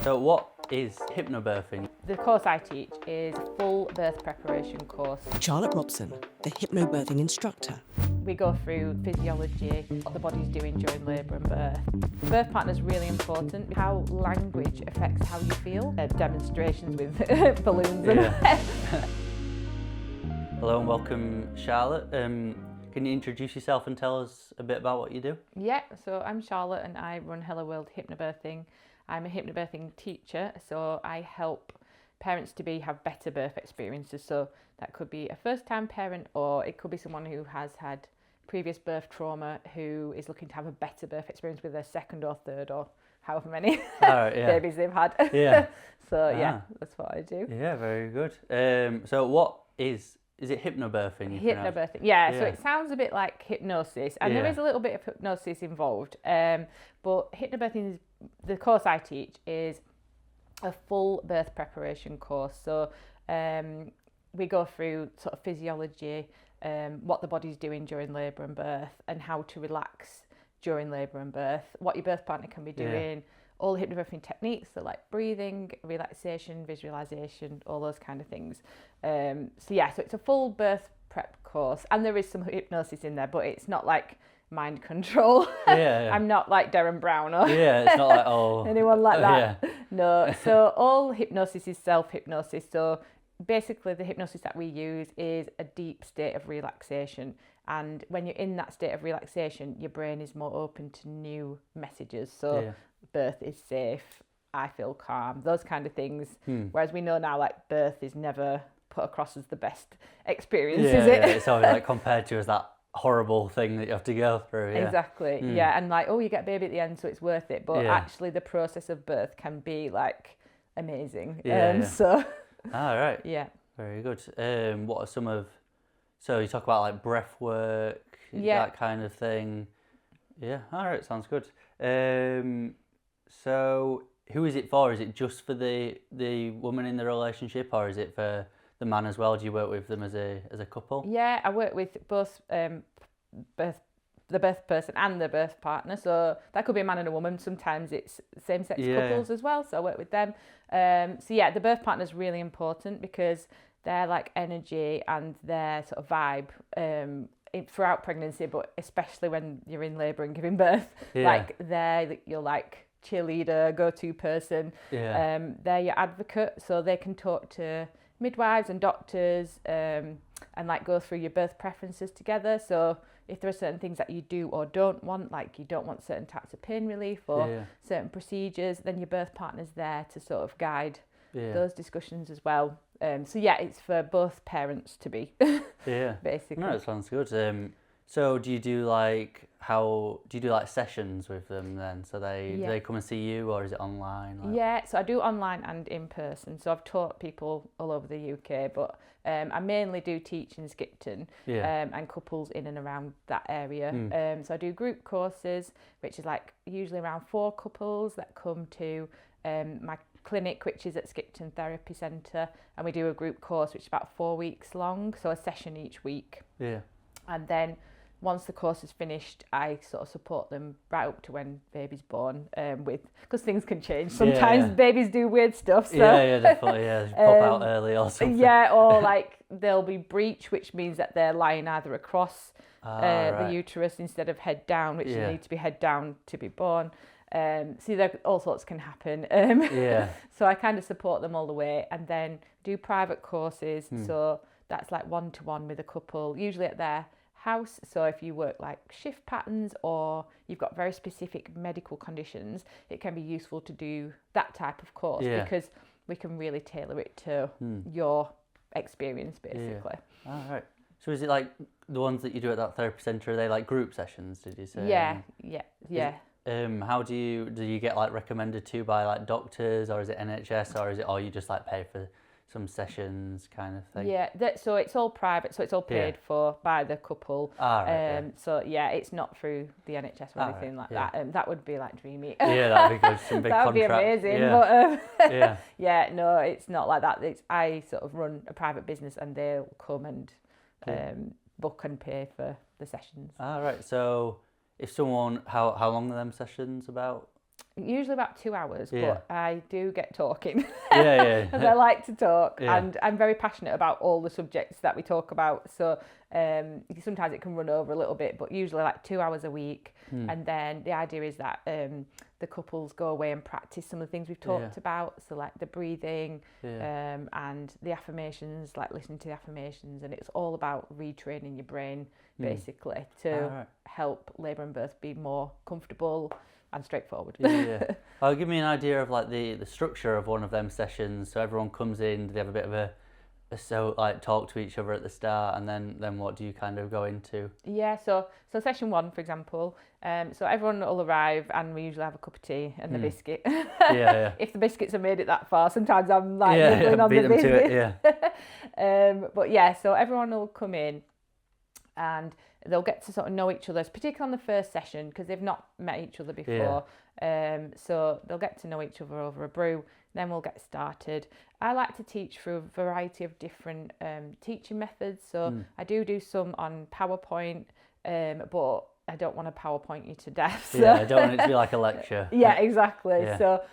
So what is hypnobirthing? The course I teach is a full birth preparation course. Charlotte Robson, the Hypno-Birthing instructor. We go through physiology, what the body's doing during labour and birth. Birth partner is really important, how language affects how you feel. Demonstrations with balloons and Hello and welcome, Charlotte. Can you introduce yourself and tell us a bit about what you do? Yeah, so I'm Charlotte and I run Hello World Hypno-Birthing. I'm a hypnobirthing teacher, so I help parents-to-be have better birth experiences. So that could be a first-time parent, or it could be someone who has had previous birth trauma who is looking to have a better birth experience with their second or third or however many babies they've had. Yeah. Yeah, that's what I do. Yeah, very good. So what is it hypnobirthing? Hypno-birthing, yeah. So it sounds a bit like hypnosis, and there is a little bit of hypnosis involved. But hypnobirthing is, the course I teach is a full birth preparation course. So we go through sort of physiology, what the body's doing during labour and birth, and how to relax during labour and birth, what your birth partner can be doing, all the hypnobirthing techniques, so like breathing, relaxation, visualisation, all those kind of things. So it's a full birth prep course, and there is some hypnosis in there, but it's not like mind control. I'm not like Darren Brown or it's not like anyone like that. No, so all hypnosis is self-hypnosis. So basically the hypnosis that we use is a deep state of relaxation, and when you're in that state of relaxation, your brain is more open to new messages. So birth is safe, I feel calm, those kind of things. Whereas we know now, like, birth is never put across as the best experience, is it? It's always like compared to as that horrible thing that you have to go through. Exactly. And like, you get a baby at the end, so it's worth it. But actually the process of birth can be like amazing. So right. Yeah. Very good. What are some of, so you talk about like breath work, that kind of thing. Yeah, all right, sounds good. So who is it for? Is it just for the woman in the relationship, or is it for the man as well? Do you work with them as a couple? Yeah, I work with both the birth person and the birth partner. So that could be a man and a woman. Sometimes it's same-sex couples as well. So I work with them. The birth partner is really important because they're like energy and their sort of vibe throughout pregnancy, but especially when you're in labour and giving birth. Like they're your like cheerleader, go-to person. They're your advocate, so they can talk to midwives and doctors and like go through your birth preferences together. So if there are certain things that you do or don't want, like you don't want certain types of pain relief or certain procedures, then your birth partner's there to sort of guide those discussions as well. It's for both parents to be basically. No, it sounds good. So do you do like sessions with them then? So do they come and see you, or is it online? So I do online and in person. So I've taught people all over the UK, but I mainly do teach in Skipton and couples in and around that area. So I do group courses, which is like usually around 4 couples that come to my clinic, which is at Skipton Therapy Centre, and we do a group course which is about 4 weeks long, so a session each week. And then once the course is finished, I sort of support them right up to when baby's born, because things can change. Sometimes babies do weird stuff. So. Definitely. Pop out early or something. Or like they'll be breech, which means that they're lying either across the uterus instead of head down, which they need to be head down to be born. All sorts can happen. So I kind of support them all the way, and then do private courses. So that's like 1-to-1 with a couple, usually at their house. So if you work like shift patterns or you've got very specific medical conditions, it can be useful to do that type of course because we can really tailor it to your experience basically. All right. So is it like the ones that you do at that therapy centre, are they like group sessions, did you say? Yeah. How do you get like recommended to by like doctors, or is it NHS, or is it you just like pay for some sessions kind of thing? So it's all private, so it's all paid for by the couple. So it's not through the NHS or anything like that. That would be like dreamy. That'd be good. Some big that would contract. be amazing. But no, it's not like that. I sort of run a private business, and they'll come and book and pay for the sessions. Right. So if someone, how long are them sessions about? Usually about 2 hours, Yeah. but I do get talking. Yeah. As I like to talk, Yeah. and I'm very passionate about all the subjects that we talk about. So sometimes it can run over a little bit, but usually like 2 hours a week. And then the idea is that the couples go away and practice some of the things we've talked about. So like the breathing and the affirmations, like listening to the affirmations. And it's all about retraining your brain, basically, to help labour and birth be more comfortable and straightforward. Yeah. Oh, give me an idea of like the structure of one of them sessions. So everyone comes in, do they have a bit of a talk to each other at the start, and then what do you kind of go into? Yeah, so session 1, for example, so everyone will arrive and we usually have a cup of tea and a biscuit. Yeah. If the biscuits have made it that far, sometimes I'm like nibbling on beat the them biscuit. to it, But yeah, so everyone will come in and they'll get to sort of know each other, particularly on the first session, because they've not met each other before. So they'll get to know each other over a brew, then we'll get started. I like to teach through a variety of different teaching methods. So I do some on PowerPoint, but I don't want to PowerPoint you to death. So. Yeah, I don't want it to be like a lecture. Yeah, exactly. Yeah. So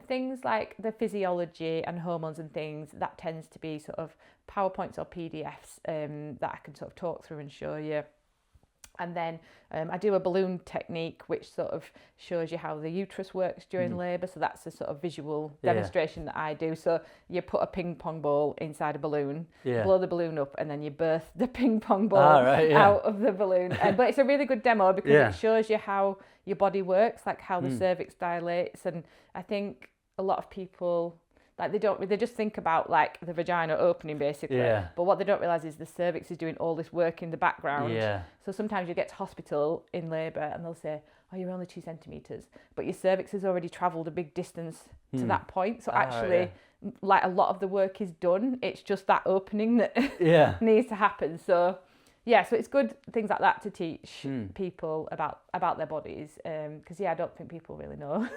things like the physiology and hormones and things, that tends to be sort of PowerPoints or PDFs that I can sort of talk through and show you. And then I do a balloon technique, which sort of shows you how the uterus works during labour. So that's a sort of visual demonstration that I do. So you put a ping pong ball inside a balloon, blow the balloon up, and then you birth the ping pong ball out of the balloon. But it's a really good demo because it shows you how your body works, like how the cervix dilates. And I think a lot of people, like they just think about like the vagina opening basically, but what they don't realise is the cervix is doing all this work in the background. So sometimes you get to hospital in labour and they'll say, oh, you're only 2 centimetres, but your cervix has already travelled a big distance to that point. So actually, like a lot of the work is done. It's just that opening that needs to happen. So yeah, so it's good things like that to teach people about their bodies, because I don't think people really know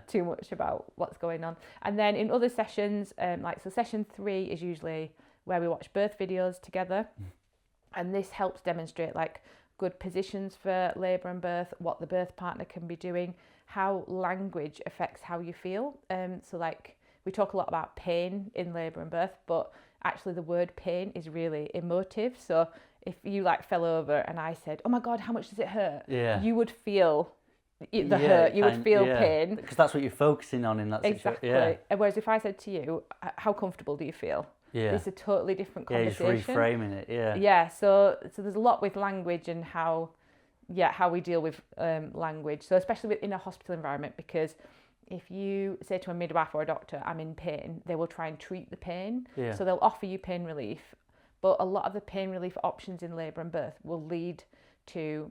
too much about what's going on. And then in other sessions, so session 3 is usually where we watch birth videos together, and this helps demonstrate like good positions for labour and birth, what the birth partner can be doing, how language affects how you feel. So like we talk a lot about pain in labour and birth, but actually the word pain is really emotive. So if you like fell over and I said, oh my God, how much does it hurt? You would feel the hurt, you would feel pain. Because that's what you're focusing on in that situation. Exactly. Whereas if I said to you, how comfortable do you feel? It's a totally different conversation. Yeah, just reframing it, Yeah, so there's a lot with language and how we deal with language. So especially in a hospital environment, because if you say to a midwife or a doctor, I'm in pain, they will try and treat the pain. So they'll offer you pain relief. But a lot of the pain relief options in labour and birth will lead to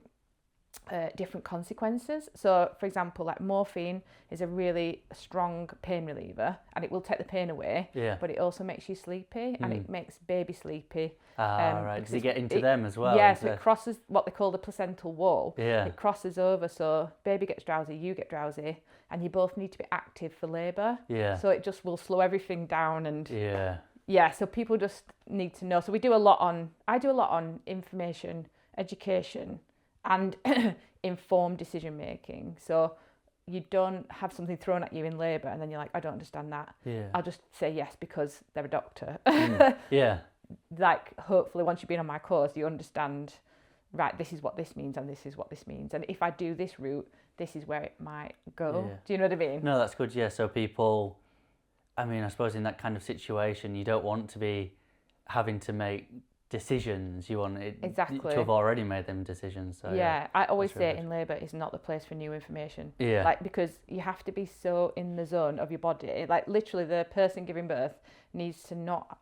different consequences. So, for example, like morphine is a really strong pain reliever and it will take the pain away, but it also makes you sleepy and it makes baby sleepy. Right. Does it get into them as well? Yeah, so it crosses what they call the placental wall. Yeah. It crosses over, so baby gets drowsy, you get drowsy, and you both need to be active for labour. Yeah. So it just will slow everything down and... Yeah, so people just need to know. So I do a lot on information, education, and informed decision making. So you don't have something thrown at you in labour and then you're like, I don't understand that. I'll just say yes because they're a doctor. Like hopefully once you've been on my course, you understand, right, this is what this means and this is what this means. And if I do this route, this is where it might go. Do you know what I mean? No, that's good. Yeah, so people... I mean, I suppose in that kind of situation, you don't want to be having to make decisions. You want it to have already made them decisions. So, I always say in labour is not the place for new information. Like, because you have to be so in the zone of your body. Like, literally, the person giving birth needs to not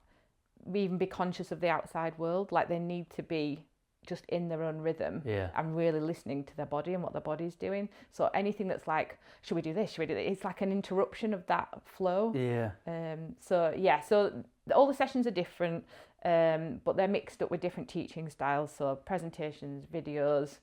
even be conscious of the outside world. Like, they need to be just in their own rhythm and really listening to their body and what their body's doing. So anything that's like, should we do this? Should we do that? It's like an interruption of that flow. So all the sessions are different, but they're mixed up with different teaching styles. So presentations, videos,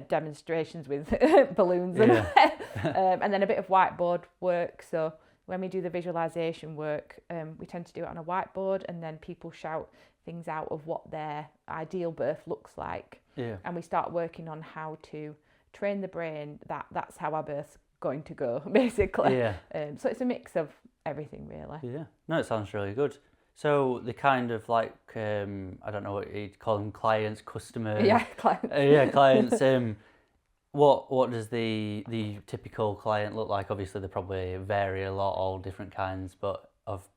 demonstrations with balloons, and then a bit of whiteboard work. So when we do the visualization work, we tend to do it on a whiteboard, and then people shout things out of what their ideal birth looks like. And we start working on how to train the brain that that's how our birth's going to go, basically. Yeah. So it's a mix of everything, really. Yeah. No, it sounds really good. So the kind of like, I don't know what you'd call them, clients, customers. Yeah, clients. Clients. What does the typical client look like? Obviously, they probably vary a lot, all different kinds, but of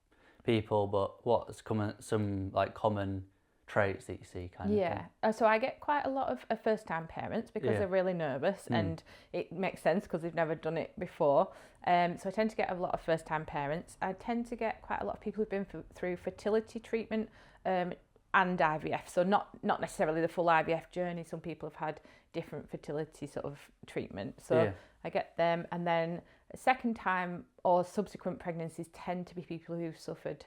people. But what's some like common traits that you see, kind of thing? So I get quite a lot of first-time parents because they're really nervous, and it makes sense because they've never done it before. So I tend to get a lot of first-time parents. I tend to get quite a lot of people who've been through fertility treatment and IVF. So not necessarily the full IVF journey. Some people have had different fertility sort of treatment. So I get them, and then second time or subsequent pregnancies tend to be people who've suffered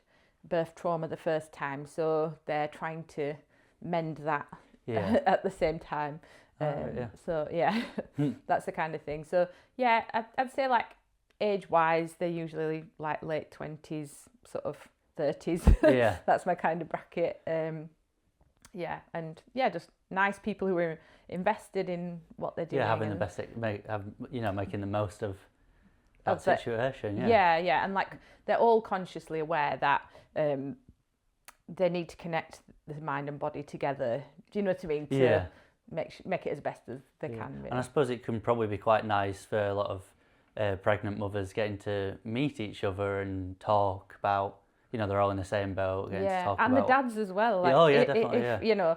birth trauma the first time, so they're trying to mend that at the same time. So that's the kind of thing. So I'd say like age-wise, they're usually like late 20s, sort of 30s. That's my kind of bracket. Just nice people who are invested in what they're doing. Having the best, making the most of that situation. And like they're all consciously aware that they need to connect the mind and body together. Do you know what I mean? To make it as best as they can. Really. And I suppose it can probably be quite nice for a lot of pregnant mothers getting to meet each other and talk about, they're all in the same boat. Getting to talk and about... the dads as well. Like, definitely.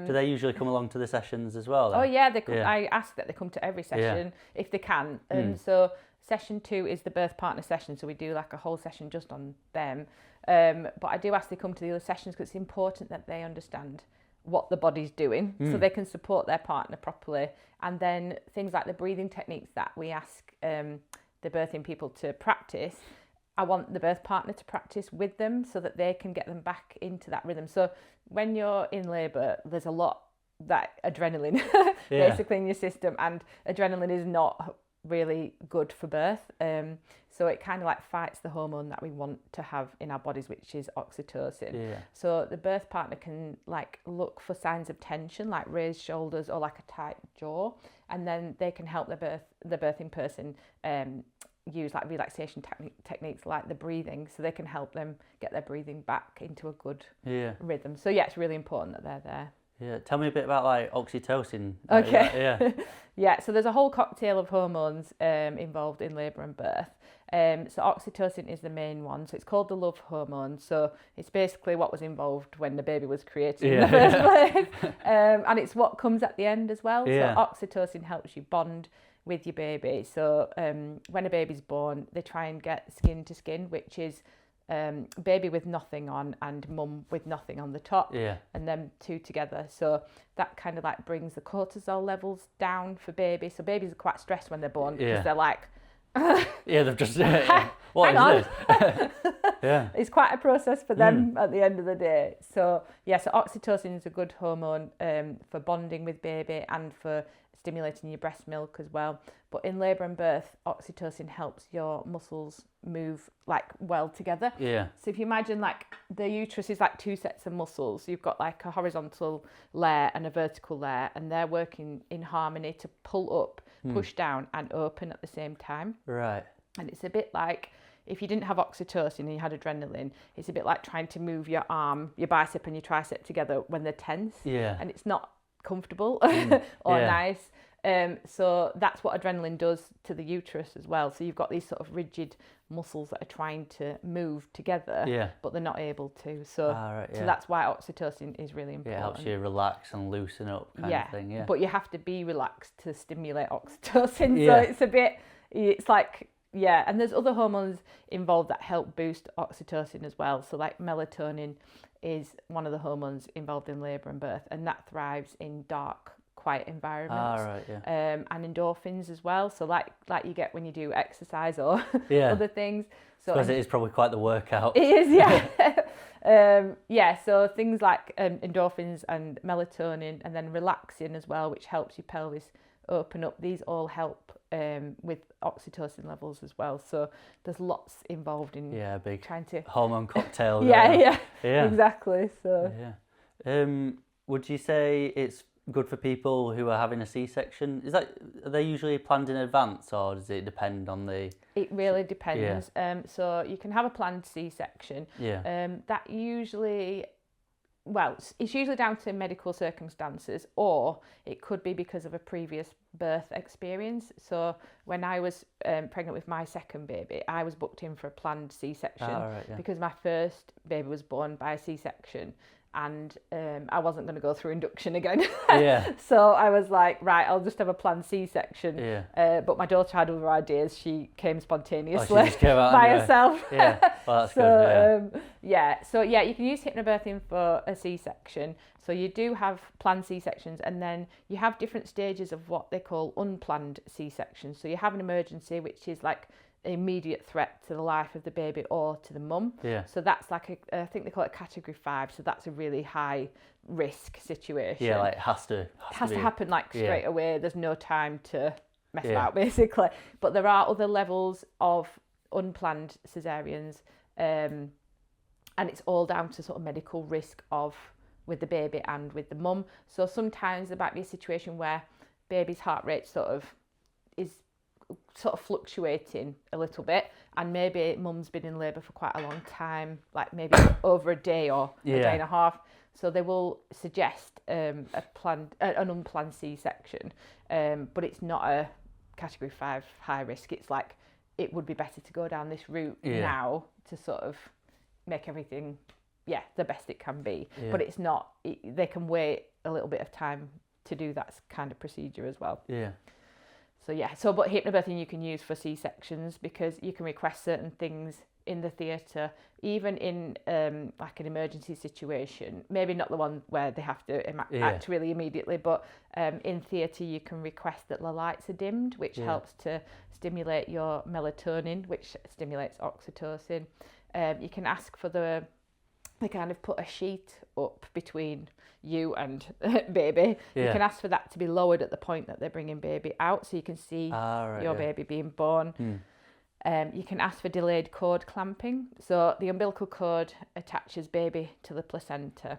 Do they usually come along to the sessions as well? Then? Oh yeah, they come. I ask that they come to every session if they can. So session 2 is the birth partner session, so we do like a whole session just on them. But I do ask they come to the other sessions because it's important that they understand what the body's doing so they can support their partner properly. And then things like the breathing techniques that we ask the birthing people to practice, I want the birth partner to practice with them so that they can get them back into that rhythm. So when you're in labour, there's a lot that adrenaline basically in your system, and adrenaline is not really good for birth. So it kind of like fights the hormone that we want to have in our bodies, which is oxytocin. So the birth partner can like look for signs of tension, like raised shoulders or like a tight jaw, and then they can help the birthing person use like relaxation techniques like the breathing, so they can help them get their breathing back into a good rhythm. So it's really important that they're there. Tell me a bit about like oxytocin. Okay. So there's a whole cocktail of hormones involved in labour and birth. So oxytocin is the main one. So it's called the love hormone. So it's basically what was involved when the baby was created in the first place. And it's what comes at the end as well. So oxytocin helps you bond with your baby. So when a baby's born, they try and get skin to skin, which is baby with nothing on and mum with nothing on the top, and them two together. So that kind of like brings the cortisol levels down for baby. So babies are quite stressed when they're born because they're like, they've just what is this? It's quite a process for them at the end of the day. So so oxytocin is a good hormone for bonding with baby and for stimulating your breast milk as well. But in labour and birth, oxytocin helps your muscles move like well together. So if you imagine like the uterus is like two sets of muscles, you've got like a horizontal layer and a vertical layer, and they're working in harmony to pull up, push down and open at the same time. Right. And it's a bit like if you didn't have oxytocin and you had adrenaline, it's a bit like trying to move your arm, your bicep and your tricep together when they're tense. And it's not comfortable or nice. So that's what adrenaline does to the uterus as well. So you've got these sort of rigid muscles that are trying to move together, but they're not able to. So, so that's why oxytocin is really important. It helps you relax and loosen up kind of thing. But you have to be relaxed to stimulate oxytocin. So it's a bit, it's like, and there's other hormones involved that help boost oxytocin as well. So like melatonin is one of the hormones involved in labour and birth, and that thrives in dark, quiet environments. And endorphins as well. So like you get when you do exercise or other things. So because it is probably quite the workout. It is, so things like endorphins and melatonin, and then relaxin as well, which helps your pelvis open up. These all help with oxytocin levels as well. So there's lots involved in big trying to hormone cocktail. Exactly. So would you say it's good for people who are having a C-section? Are they usually planned in advance, or does it depend on the? It really depends. So you can have a planned C-section. That usually, well, it's usually down to medical circumstances, or it could be because of a previous birth experience. So when I was pregnant with my second baby, I was booked in for a planned C-section because my first baby was born by a C-section. And I wasn't going to go through induction again. So I was like, right, I'll just have a planned C-section. But my daughter had other ideas. She came spontaneously she just came out by herself. Well, that's good. So you can use hypnobirthing for a C-section. So you do have planned C-sections, and then you have different stages of what they call unplanned C-sections. So you have an emergency, which is like immediate threat to the life of the baby or to the mum. So that's like I think they call it category 5. So that's a really high risk situation. Like has to happen like straight away. There's no time to mess about basically. But there are other levels of unplanned cesareans, and it's all down to sort of medical risk with the baby and with the mum. So sometimes there might be a situation where baby's heart rate is fluctuating a little bit, and maybe mum's been in labour for quite a long time, like maybe over a day or a day and a half. So they will suggest an unplanned C-section, but it's not a category 5 high risk. It's like it would be better to go down this route now to sort of make everything the best it can be. But it's not. They can wait a little bit of time to do that kind of procedure as well. But hypnobirthing you can use for C-sections because you can request certain things in the theatre, even in like an emergency situation. Maybe not the one where they have to act really immediately, but in theatre you can request that the lights are dimmed, which helps to stimulate your melatonin, which stimulates oxytocin. You can ask for they kind of put a sheet up between you and baby. You can ask for that to be lowered at the point that they're bringing baby out, so you can see your baby being born. You can ask for delayed cord clamping. So the umbilical cord attaches baby to the placenta.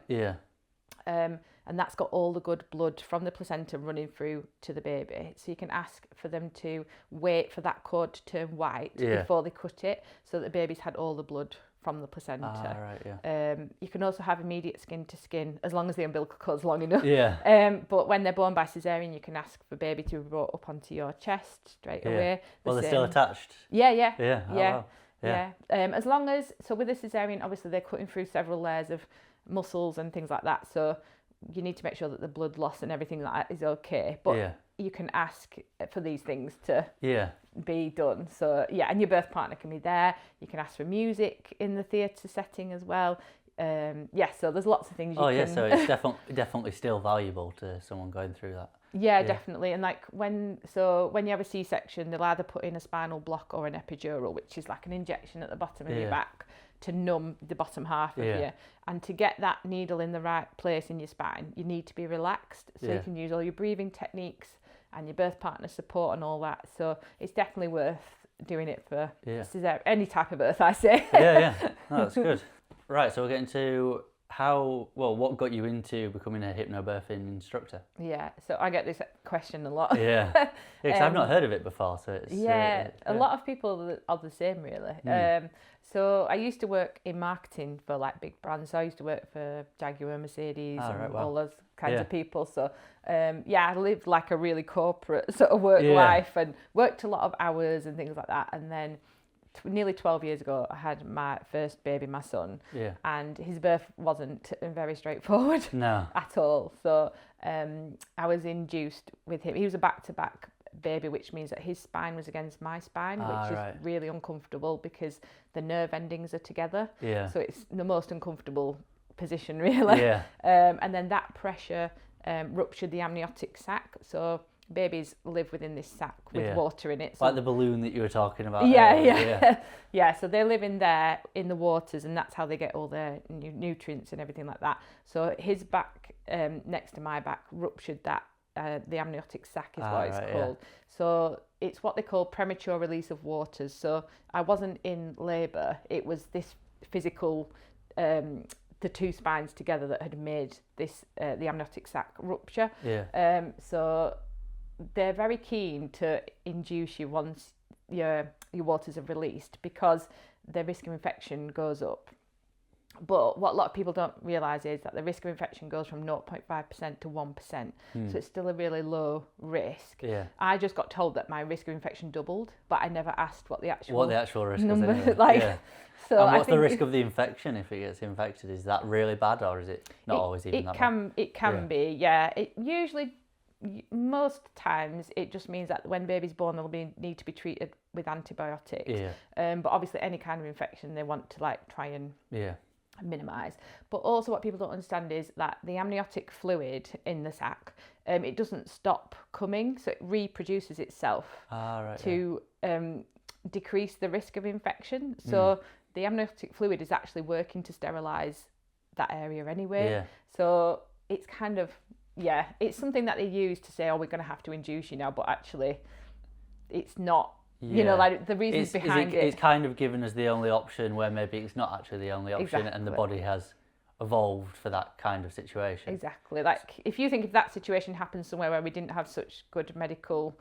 And that's got all the good blood from the placenta running through to the baby. So you can ask for them to wait for that cord to turn white before they cut it, so that the baby's had all the blood from the placenta. You can also have immediate skin to skin as long as the umbilical cord's long enough. But when they're born by cesarean, you can ask for baby to be brought up onto your chest straight away. They're still attached. As long as, so with a cesarean, obviously they're cutting through several layers of muscles and things like that. So you need to make sure that the blood loss and everything like that is okay. But you can ask for these things to be done. So and your birth partner can be there. You can ask for music in the theatre setting as well. So there's lots of things you can... so it's definitely still valuable to someone going through that. Definitely. And like when you have a C-section, they'll either put in a spinal block or an epidural, which is like an injection at the bottom of your back to numb the bottom half of you. And to get that needle in the right place in your spine, you need to be relaxed. So you can use all your breathing techniques and your birth partner support and all that. So it's definitely worth doing it for any type of birth, I say. No, that's good. Right, so we're getting to what got you into becoming a hypnobirthing instructor? So I get this question a lot. Because I've not heard of it before, so it's... a lot of people are the same, really. So I used to work in marketing for like big brands. So I used to work for Jaguar, Mercedes, all those kinds of people. So I lived like a really corporate sort of work life and worked a lot of hours and things like that. And then nearly 12 years ago, I had my first baby, my son, and his birth wasn't very straightforward at all. So I was induced with him. He was a back-to-back baby, which means that his spine was against my spine, which is really uncomfortable because the nerve endings are together. So it's the most uncomfortable position, really. And then that pressure ruptured the amniotic sac. So babies live within this sac with water in it. So like the balloon that you were talking about. So they live in there in the waters, and that's how they get all their nutrients and everything like that. So his back next to my back ruptured that. The amniotic sac is what it's called. So it's what they call premature release of waters. So I wasn't in labour. It was this physical the two spines together that had made this the amniotic sac rupture. Yeah. So they're very keen to induce you once your waters are released, because the risk of infection goes up. But what a lot of people don't realise is that the risk of infection goes from 0.5% to 1%. So it's still a really low risk. Yeah. I just got told that my risk of infection doubled, but I never asked what the actual risk number is. Anyway. like. Yeah. So and what's the risk of the infection if it gets infected? Is that really bad, or is it not always even that bad? It can be, yeah. It usually, most times, it just means that when baby's born, they'll need to be treated with antibiotics. Yeah. But obviously, any kind of infection, they want to like try and minimise. But also what people don't understand is that the amniotic fluid in the sac, it doesn't stop coming, so it reproduces itself to decrease the risk of infection. So the amniotic fluid is actually working to sterilise that area anyway. Yeah. So it's kind of, it's something that they use to say, oh, we're going to have to induce you now, but actually it's not. You know, like the reasons behind it. It's kind of given as the only option, where maybe it's not actually the only option. Exactly. And the body has evolved for that kind of situation. Exactly. Like if you think if that situation happened somewhere where we didn't have such good medical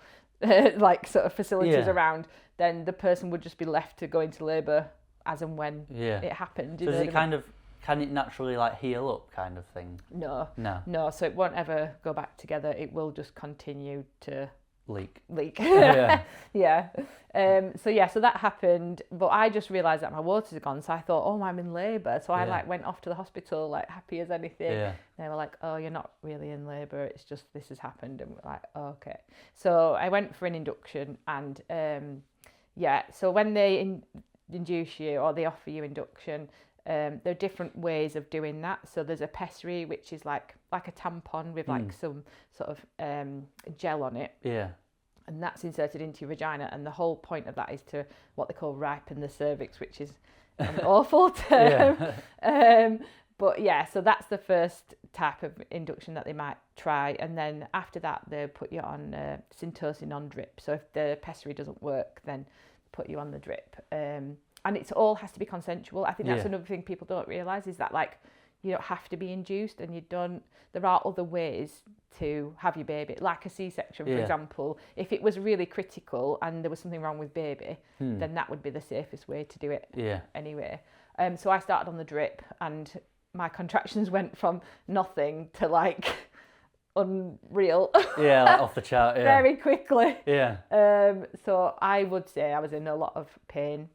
like sort of facilities around, then the person would just be left to go into labour as and when it happened. So is it kind of, can it naturally like heal up kind of thing? No. No. So it won't ever go back together. It will just continue to leak. Yeah. So that happened, but I just realised that my waters are gone, so I thought, oh, I'm in labour. So I like went off to the hospital like happy as anything. They were like, oh, you're not really in labour, it's just this has happened. And we're like, oh, okay. So I went for an induction, and so when they induce you or they offer you induction, there are different ways of doing that. So there's a pessary, which is like a tampon with like some sort of gel on it. Yeah. And that's inserted into your vagina. And the whole point of that is to what they call ripen the cervix, which is an awful term. So that's the first type of induction that they might try. And then after that, they'll put you on Syntocin on drip. So if the pessary doesn't work, then put you on the drip. And it all has to be consensual. I think that's another thing people don't realise, is that like you don't have to be induced, and there are other ways to have your baby, like a C-section, for example. If it was really critical and there was something wrong with baby, then that would be the safest way to do it anyway. So I started on the drip, and my contractions went from nothing to like unreal. Like off the chart, very quickly. So I would say I was in a lot of pain,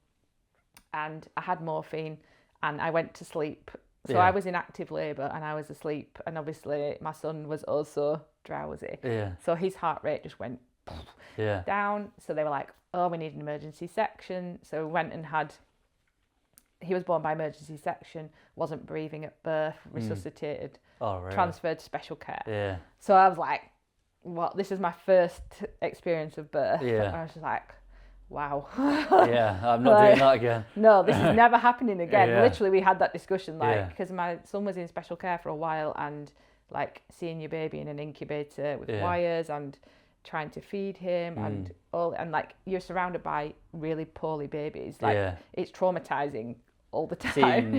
and I had morphine, and I went to sleep. So I was in active labour and I was asleep, and obviously my son was also drowsy. So his heart rate just went down. So they were like, oh, we need an emergency section. So we went and he was born by emergency section, wasn't breathing at birth, resuscitated, transferred to special care. So I was like, what? This is my first experience of birth. And I was just like, wow. I'm not doing that again. No, this is never happening again. Literally, we had that discussion, because my son was in special care for a while, and like seeing your baby in an incubator with wires and trying to feed him and all, and like you're surrounded by really poorly babies. Like it's traumatizing all the time.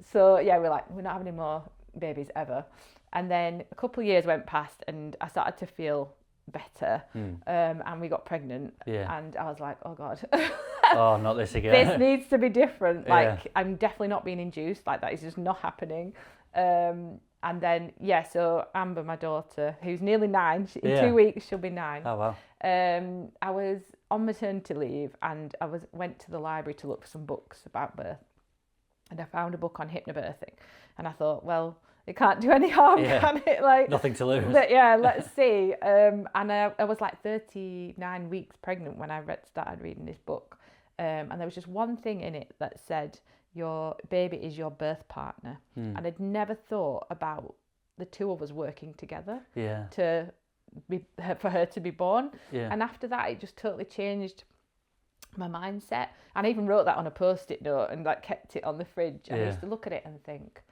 So we're like, we're not having any more babies ever. And then a couple of years went past, and I started to feel better, and we got pregnant, and I was like, oh God. Oh, not this again. This needs to be different. Like I'm definitely not being induced, like that is just not happening. And then so Amber, my daughter, who's nearly 9, in 2 weeks she'll be 9. Oh wow. I was on maternity leave, and I went to the library to look for some books about birth, and I found a book on hypno-birthing, and I thought, well, it can't do any harm, can it? Like nothing to lose. Let's see. And I was like 39 weeks pregnant when I started reading this book. And there was just one thing in it that said, your baby is your birth partner. And I'd never thought about the two of us working together for her to be born. And after that, it just totally changed my mindset. And I even wrote that on a Post-it note and like kept it on the fridge. And I used to look at it and think,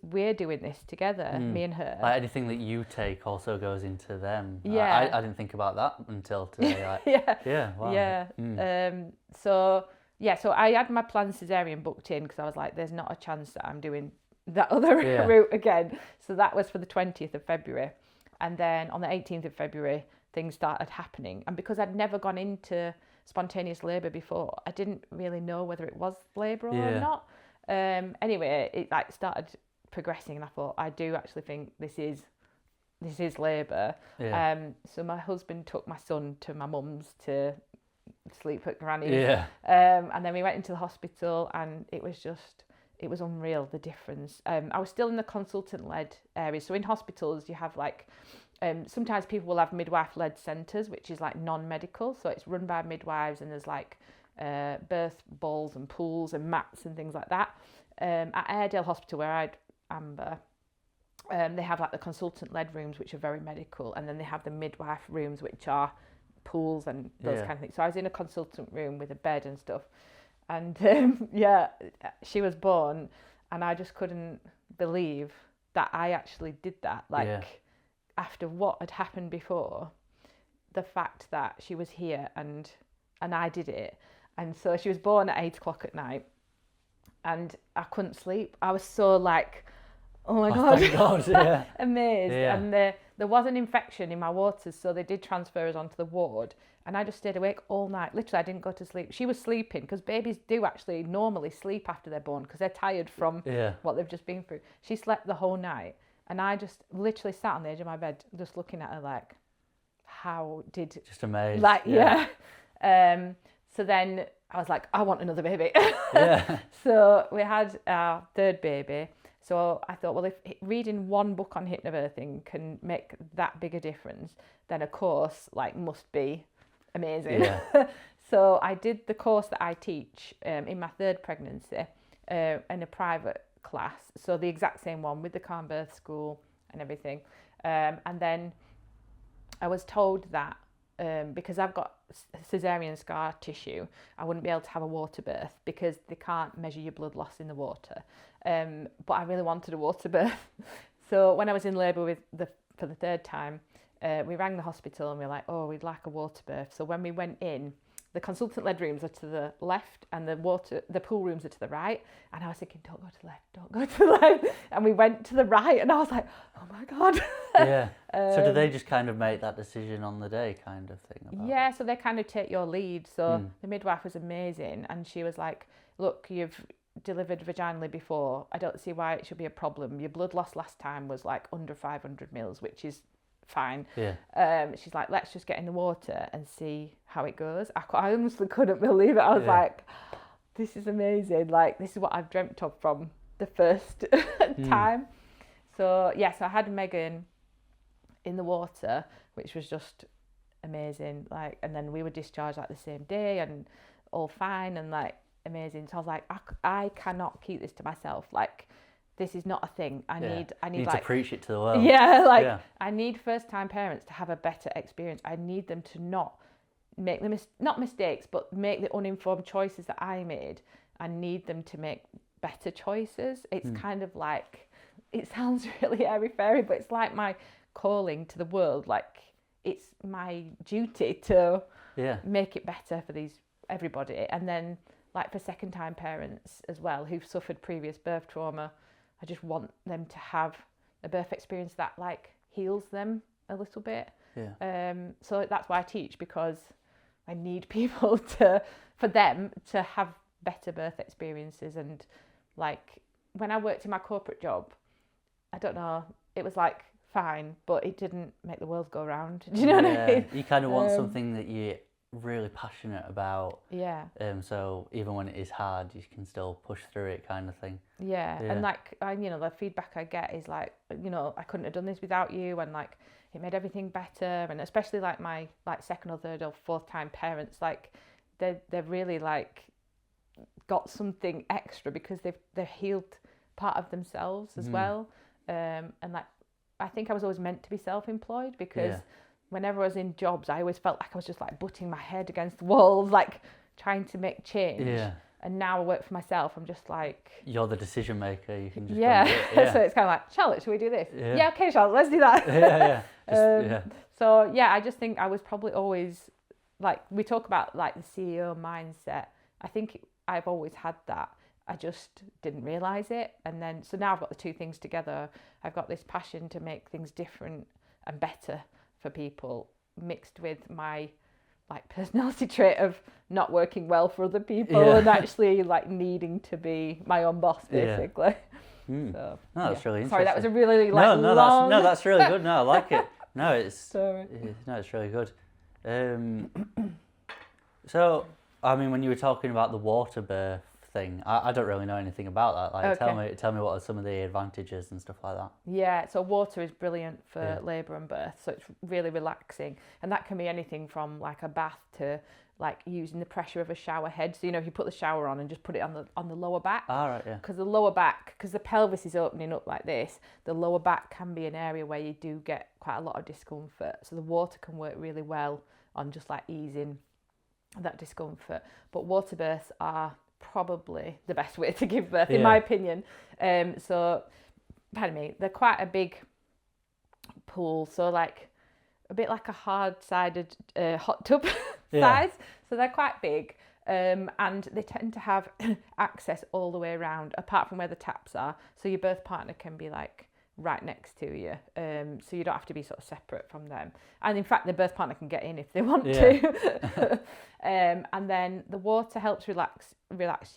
we're doing this together, me and her. Like anything that you take also goes into them. I didn't think about that until today. Like, wow. So so I had my planned cesarean booked in because I was like, there's not a chance that I'm doing that other Yeah. route again. So that was for the 20th of February. And then on the 18th of February, things started happening. And because I'd never gone into spontaneous labour before, I didn't really know whether it was labour or not. Anyway, it like started progressing, and I thought, I do actually think this is labour. So my husband took my son to my mum's to sleep at Granny's. And then we went into the hospital, and it was unreal, the difference. I was still in the consultant-led area. So in hospitals, you have like, sometimes people will have midwife-led centres, which is like non-medical. So it's run by midwives, and there's like birth balls and pools and mats and things like that. At Airedale Hospital, where I'd Amber, they have like the consultant-led rooms, which are very medical, and then they have the midwife rooms, which are pools and those kind of things. So I was in a consultant room with a bed and stuff, and she was born, and I just couldn't believe that I actually did that. Like after what had happened before, the fact that she was here and I did it. And so she was born at 8 o'clock at night, and I couldn't sleep. I was so like, oh my God, thank God, amazed. And there was an infection in my waters, so they did transfer us onto the ward, and I just stayed awake all night. Literally, I didn't go to sleep. She was sleeping, because babies do actually normally sleep after they're born because they're tired from what they've just been through. She slept the whole night, and I just literally sat on the edge of my bed just looking at her like, how did... Just amazed. Like, so then I was like, I want another baby. So we had our third baby. So I thought, well, if reading one book on hypnobirthing can make that big a difference, then a course like must be amazing. So I did the course that I teach in my third pregnancy in a private class. So the exact same one with the Calm Birth School and everything. And then I was told that because I've got caesarean scar tissue, I wouldn't be able to have a water birth because they can't measure your blood loss in the water. But I really wanted a water birth. So when I was in labour for the third time, we rang the hospital and we were like, oh, we'd like a water birth. So when we went in, the consultant-led rooms are to the left and the pool rooms are to the right. And I was thinking, don't go to the left, don't go to the left. And we went to the right, and I was like, oh my God. So do they just kind of make that decision on the day kind of thing? So they kind of take your lead. So the midwife was amazing, and she was like, look, you've delivered vaginally before. I don't see why it should be a problem. Your blood loss last time was like under 500 mils, which is fine. She's like, let's just get in the water and see how it goes. I honestly couldn't believe it. I was like, this is amazing. Like, this is what I've dreamt of from the first time. So so I had Megan in the water, which was just amazing. Like, and then we were discharged like the same day and all fine and like amazing. So I was like, I cannot keep this to myself. Like, this is not a thing. I need like, to preach it to the world. I need first-time parents to have a better experience. I need them to not make not mistakes, but make the uninformed choices that I made. I need them to make better choices. It's kind of like, it sounds really airy-fairy, but it's like my calling to the world. Like, it's my duty to make it better for everybody. And then, like, for second-time parents as well who've suffered previous birth trauma, I just want them to have a birth experience that like heals them a little bit. So that's why I teach, because I need people for them to have better birth experiences. And like, when I worked in my corporate job, I don't know, it was like fine, but it didn't make the world go round. Do you know what I mean? You kind of want something that you're really passionate about. So even when it is hard, you can still push through it, kind of thing. And like, the feedback I get is like, I couldn't have done this without you, and like, it made everything better. And especially like my like second or third or fourth time parents, like they've really like got something extra because they've healed part of themselves as well. And like, I think I was always meant to be self-employed, because whenever I was in jobs, I always felt like I was just like butting my head against the walls, like trying to make change. And now I work for myself, I'm just like... You're the decision maker, you can just go and do it. So it's kind of like, Charlotte, should we do this? Yeah, okay, Charlotte, let's do that. So yeah, I just think I was probably always, like, we talk about like the CEO mindset, I think I've always had that. I just didn't realise it. And then, so now I've got the two things together. I've got this passion to make things different and better for people, mixed with my like personality trait of not working well for other people and actually like needing to be my own boss, basically. So, no, that's really interesting. Sorry, that was a really like long... that's really good. No, I like it. No, it's really good. So, I mean, when you were talking about the water birth thing, I don't really know anything about that. Like, tell me what are some of the advantages and stuff like that. Yeah, so water is brilliant for labour and birth, so it's really relaxing, and that can be anything from like a bath to like using the pressure of a shower head. So if you put the shower on and just put it on the lower back. All right, yeah. Because the lower back, because the pelvis is opening up like this, the lower back can be an area where you do get quite a lot of discomfort. So the water can work really well on just like easing that discomfort. But water births are probably the best way to give birth, in my opinion. So, pardon me, they're quite a big pool. So like a bit like a hard-sided hot tub size. So they're quite big, and they tend to have access all the way around, apart from where the taps are. So your birth partner can be like right next to you, so you don't have to be sort of separate from them. And in fact, the birth partner can get in if they want to. And then the water helps relax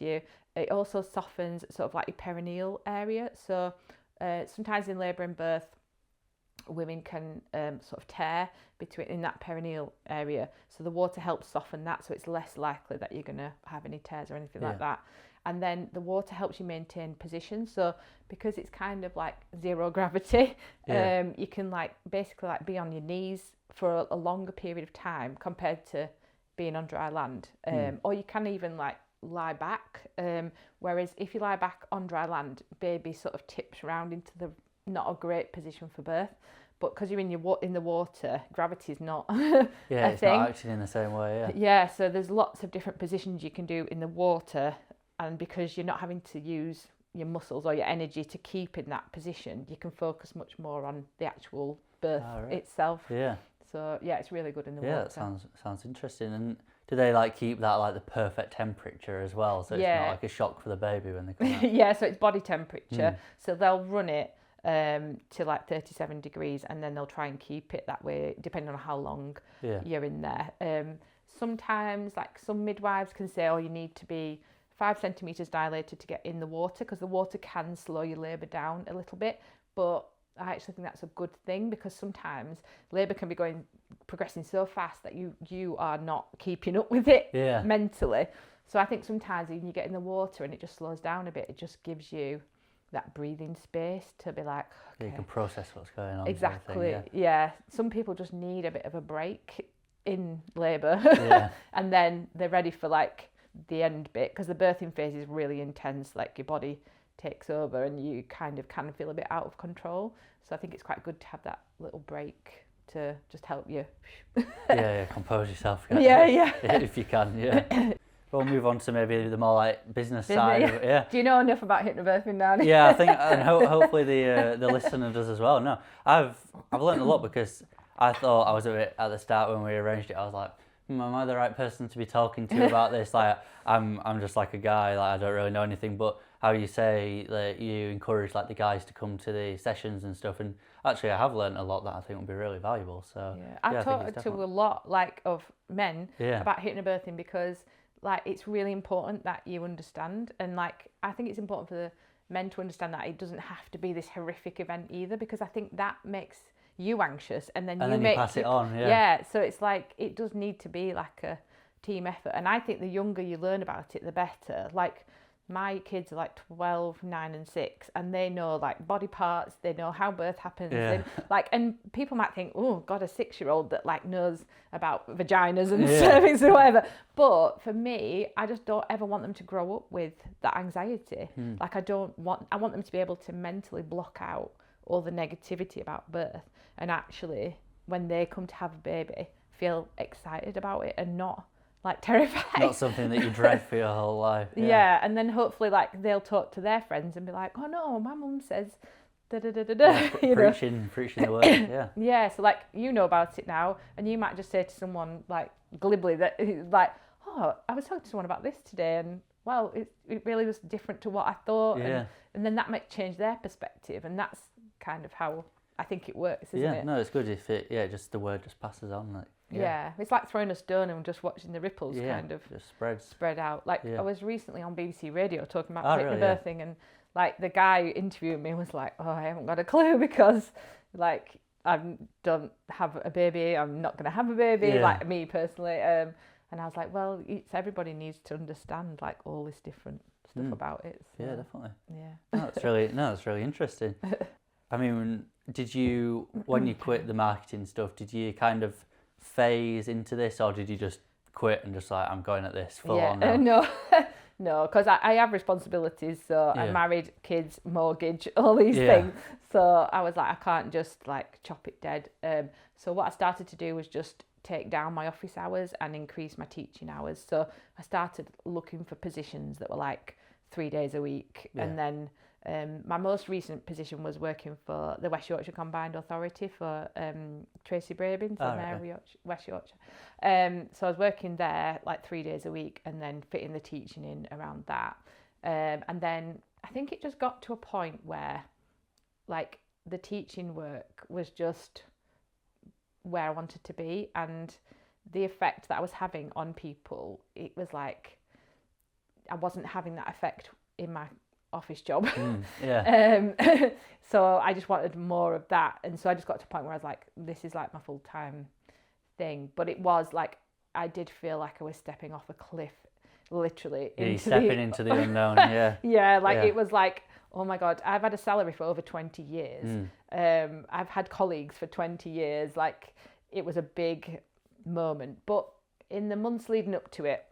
you. It also softens sort of like your perineal area. So sometimes in labour and birth, women can sort of tear in that perineal area, so the water helps soften that, so it's less likely that you're going to have any tears or anything like that. And then the water helps you maintain position, so because it's kind of like zero gravity, you can like basically like be on your knees for a longer period of time compared to being on dry land, or you can even like lie back, whereas if you lie back on dry land, baby sort of tips around into the not a great position for birth. But because you're in the water, gravity is not it's not acting in the same way. Yeah, so there's lots of different positions you can do in the water, and because you're not having to use your muscles or your energy to keep in that position, you can focus much more on the actual birth itself. Yeah. So it's really good in the water. Yeah, that sounds interesting. And do they like keep that like the perfect temperature as well, so it's not like a shock for the baby when they come out? Yeah, so it's body temperature. So they'll run it to like 37 degrees, and then they'll try and keep it that way depending on how long you're in there. Sometimes like some midwives can say, you need to be 5 centimetres dilated to get in the water, because the water can slow your labour down a little bit. But I actually think that's a good thing, because sometimes labour can be progressing so fast that you are not keeping up with it mentally. So I think sometimes when you get in the water and it just slows down a bit, it just gives you that breathing space to be like, okay. You can process what's going on. Exactly. Some people just need a bit of a break in labour, and then they're ready for like the end bit, because the birthing phase is really intense. Like your body takes over and you kind of can feel a bit out of control. So I think it's quite good to have that little break to just help you. Compose yourself. If you can. We'll move on to maybe the more like business side of it. Do you know enough about hypno-birthing now? I think, and hopefully the listener does as well. No, I've learned a lot, because I thought I was a bit at the start when we arranged it. I was like, am I the right person to be talking to about this? Like, I'm just like a guy. Like, I don't really know anything. But how you say that you encourage like the guys to come to the sessions and stuff, and actually I have learned a lot that I think would be really valuable. So I've talked to a lot like of men about hypno-birthing, because like it's really important that you understand, and like I think it's important for the men to understand that it doesn't have to be this horrific event either, because I think that makes you anxious, and then you pass it on. So it's like it does need to be like a team effort, and I think the younger you learn about it, the better. Like my kids are like 12, 9 and 6, and they know like body parts, they know how birth happens. And people might think, oh God, a 6-year-old that like knows about vaginas and cervix or whatever. But for me, I just don't ever want them to grow up with that anxiety. Like I want them to be able to mentally block out all the negativity about birth, and actually when they come to have a baby, feel excited about it and not like terrified. Not something that you dread for your whole life. And then hopefully like they'll talk to their friends and be like, oh no, my mum says da da da da da. Preaching the word. So like you know about it now, and you might just say to someone like glibly that like, oh, I was talking to someone about this today, and well, it really was different to what I thought. Yeah. And then that might change their perspective, and that's kind of how I think it works, isn't it? No, it's good if just the word just passes on. Like, yeah, it's like throwing a stone and just watching the ripples kind of just spreads. spread out. Like I was recently on BBC Radio talking about Hypno-Birthing, and like the guy interviewing me was like, oh, I haven't got a clue because like I don't have a baby, I'm not going to have a baby, like me personally. And I was like, well, everybody needs to understand like all this different stuff about it. So, yeah, definitely. Yeah. That's really interesting. I mean, did you, when you quit the marketing stuff, did you kind of phase into this, or did you just quit and just like, I'm going at this full on now? No, because I have responsibilities, so I'm married, kids, mortgage, all these things. So I was like, I can't just like chop it dead. So what I started to do was just take down my office hours and increase my teaching hours. So I started looking for positions that were like 3 days a week, and then my most recent position was working for the West Yorkshire Combined Authority for Tracy Brabin, so West Yorkshire. So I was working there like 3 days a week and then fitting the teaching in around that. And then I think it just got to a point where like the teaching work was just where I wanted to be, and the effect that I was having on people, it was like I wasn't having that effect in my office job. So I just wanted more of that, and so I just got to a point where I was like, this is like my full-time thing. But it was like I did feel like I was stepping off a cliff, literally. Into the unknown. It was like, oh my god, I've had a salary for over 20 years. I've had colleagues for 20 years. Like, it was a big moment. But in the months leading up to it,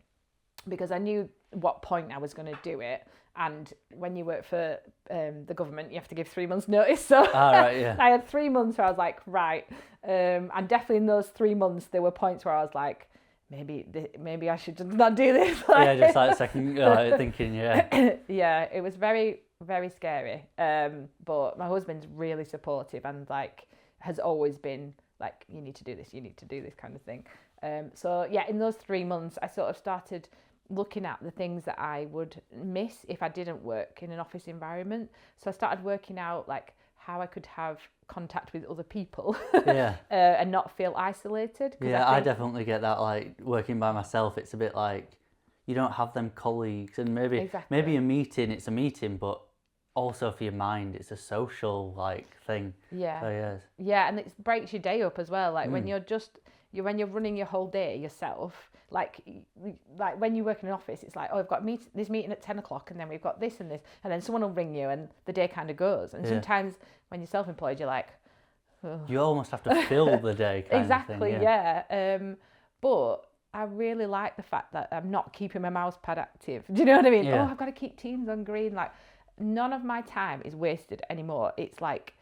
because I knew what point I was going to do it, and when you work for the government, you have to give 3 months notice. So I had 3 months where I was like, right. And definitely in those 3 months, there were points where I was like, maybe I should just not do this. Just like second thinking, yeah, it was very, very scary. But my husband's really supportive and like has always been like, you need to do this kind of thing. So yeah, in those 3 months, I sort of started looking at the things that I would miss if I didn't work in an office environment. So I started working out like how I could have contact with other people and not feel isolated. I definitely get that. Like working by myself, it's a bit like you don't have them colleagues, and maybe a meeting, it's a meeting, but also for your mind, it's a social like thing. And it breaks your day up as well. Like when you're running your whole day yourself, like when you work in an office, it's like, oh, I've got this meeting at 10 o'clock, and then we've got this and this, and then someone will ring you and the day kind of goes. And sometimes when you're self-employed, you're like, oh. You almost have to fill the day kind of thing. But I really like the fact that I'm not keeping my mouse pad active. Do you know what I mean? Oh, I've got to keep Teams on green. Like, none of my time is wasted anymore. It's like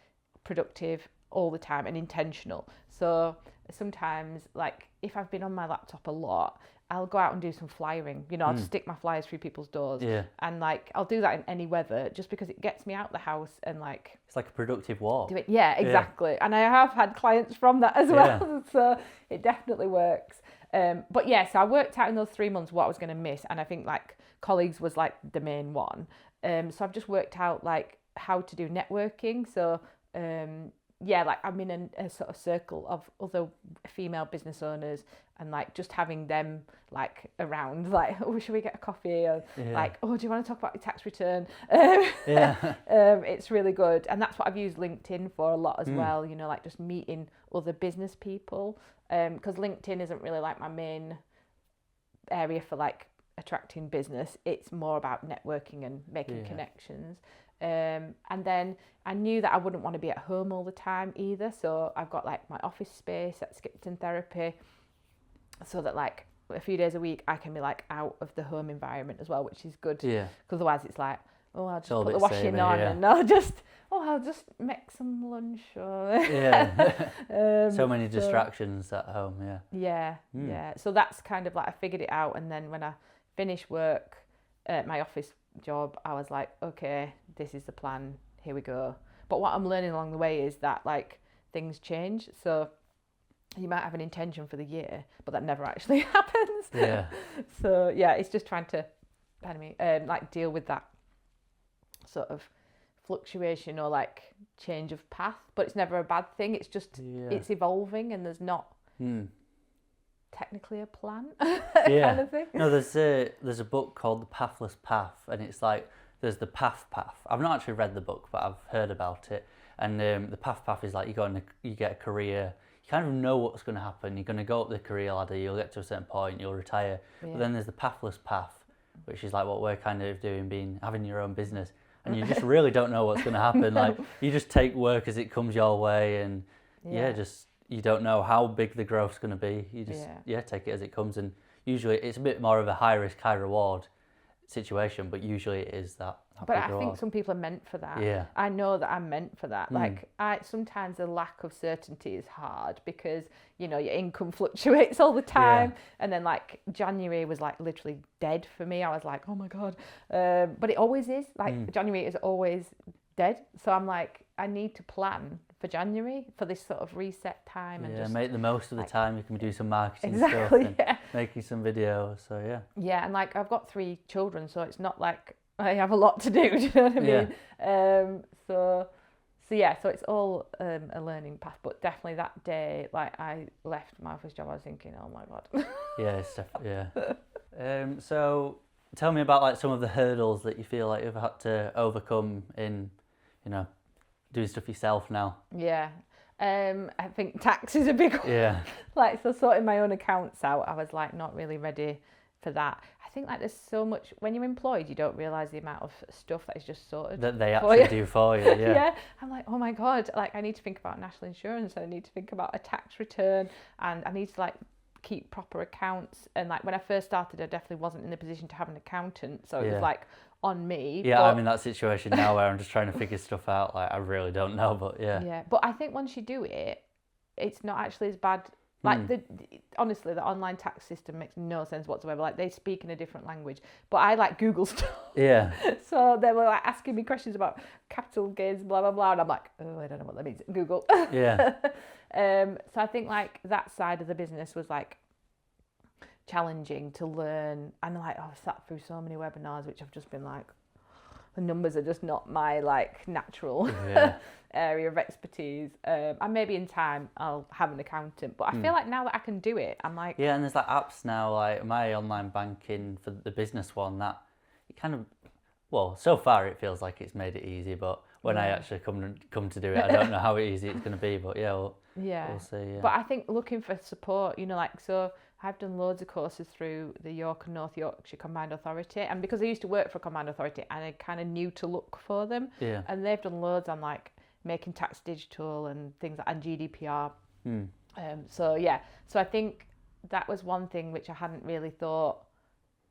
productive all the time and intentional. So sometimes, like, if I've been on my laptop a lot, I'll go out and do some flyering. You know, I'll stick my flyers through people's doors. And like, I'll do that in any weather just because it gets me out the house and like... It's like a productive walk. Do it. Yeah, exactly. And I have had clients from that as well. So it definitely works. But yeah, so I worked out in those 3 months what I was going to miss. And I think like colleagues was like the main one. So I've just worked out like how to do networking. So like I'm in a sort of circle of other female business owners, and like just having them like around, like, oh, should we get a coffee? Or like, oh, do you want to talk about your tax return? It's really good. And that's what I've used LinkedIn for a lot as well, you know, like just meeting other business people. Because LinkedIn isn't really like my main area for like attracting business. It's more about networking and making connections. And then I knew that I wouldn't want to be at home all the time either. So I've got like my office space at Skipton Therapy, so that like a few days a week I can be like out of the home environment as well, which is good. Because otherwise it's like, oh, I'll just put the washing on and I'll just make some lunch. Or so many distractions at home. So that's kind of like I figured it out, and then when I finished work at my office job, I was like, okay, this is the plan, here we go. But what I'm learning along the way is that like things change. So you might have an intention for the year, but that never actually happens. Yeah. So yeah, it's just trying to, pardon me, like deal with that sort of fluctuation or like change of path, but it's never a bad thing. It's just it's evolving, and there's not technically a plan kind of thing. No, there's a book called The Pathless Path, and it's like there's the path. I've not actually read the book, but I've heard about it. And the path is like you get a career. You kind of know what's going to happen. You're going to go up the career ladder. You'll get to a certain point. You'll retire. Yeah. But then there's the pathless path, which is like what we're kind of doing, having your own business, and you just really don't know what's going to happen. Like you just take work as it comes your way, and just you don't know how big the growth's going to be. You just take it as it comes, and usually it's a bit more of a high risk, high reward situation, but usually it is that. But I think some people are meant for that. Yeah. I know that I'm meant for that. Like sometimes the lack of certainty is hard because, you know, your income fluctuates all the time. Yeah. And then like January was like literally dead for me. I was like, oh my God. But it always is. Like January is always dead. So I'm like, I need to plan for January, for this sort of reset time. And just make the most of the time. You can do some marketing stuff and making some videos. So yeah. Yeah, and like I've got 3 children, so it's not like I have a lot to do. Do you know what I mean? Yeah. So it's all a learning path. But definitely that day, like I left my office job, I was thinking, oh my God. Yeah, it's definitely, so tell me about like some of the hurdles that you feel like you've had to overcome in, you know, doing stuff yourself now. Yeah. I think tax is a big one. Yeah. Like, so sorting my own accounts out, I was like not really ready for that. I think like there's so much, when you're employed, you don't realise the amount of stuff that is just sorted. That they actually do for you, yeah. Yeah. I'm like, oh my God, like I need to think about national insurance, and I need to think about a tax return, and I need to like keep proper accounts. And like when I first started, I definitely wasn't in the position to have an accountant. So it was like on me. Yeah, I'm in that situation now where I'm just trying to figure stuff out. Like I really don't know, but yeah. Yeah, but I think once you do it, it's not actually as bad. Like honestly, the online tax system makes no sense whatsoever. Like they speak in a different language, but I like Google stuff. Yeah. So they were like asking me questions about capital gains, blah blah blah, and I'm like, oh, I don't know what that means. Google. Yeah. So I think like that side of the business was like challenging to learn, and like I've sat through so many webinars, which I've just been like, the numbers are just not my like natural area of expertise. And maybe in time I'll have an accountant, but I feel like now that I can do it, I'm like... Yeah, and there's like apps now, like my online banking for the business one, that it kind of, well, so far it feels like it's made it easy, but when I actually come to do it, I don't know how easy it's going to be, but we'll see. Yeah. But I think looking for support, you know, like, so I've done loads of courses through the York and North Yorkshire Combined Authority, and because I used to work for a Combined Authority, and I kind of knew to look for them. Yeah. And they've done loads on like making tax digital and things like, and GDPR. So I think that was one thing which I hadn't really thought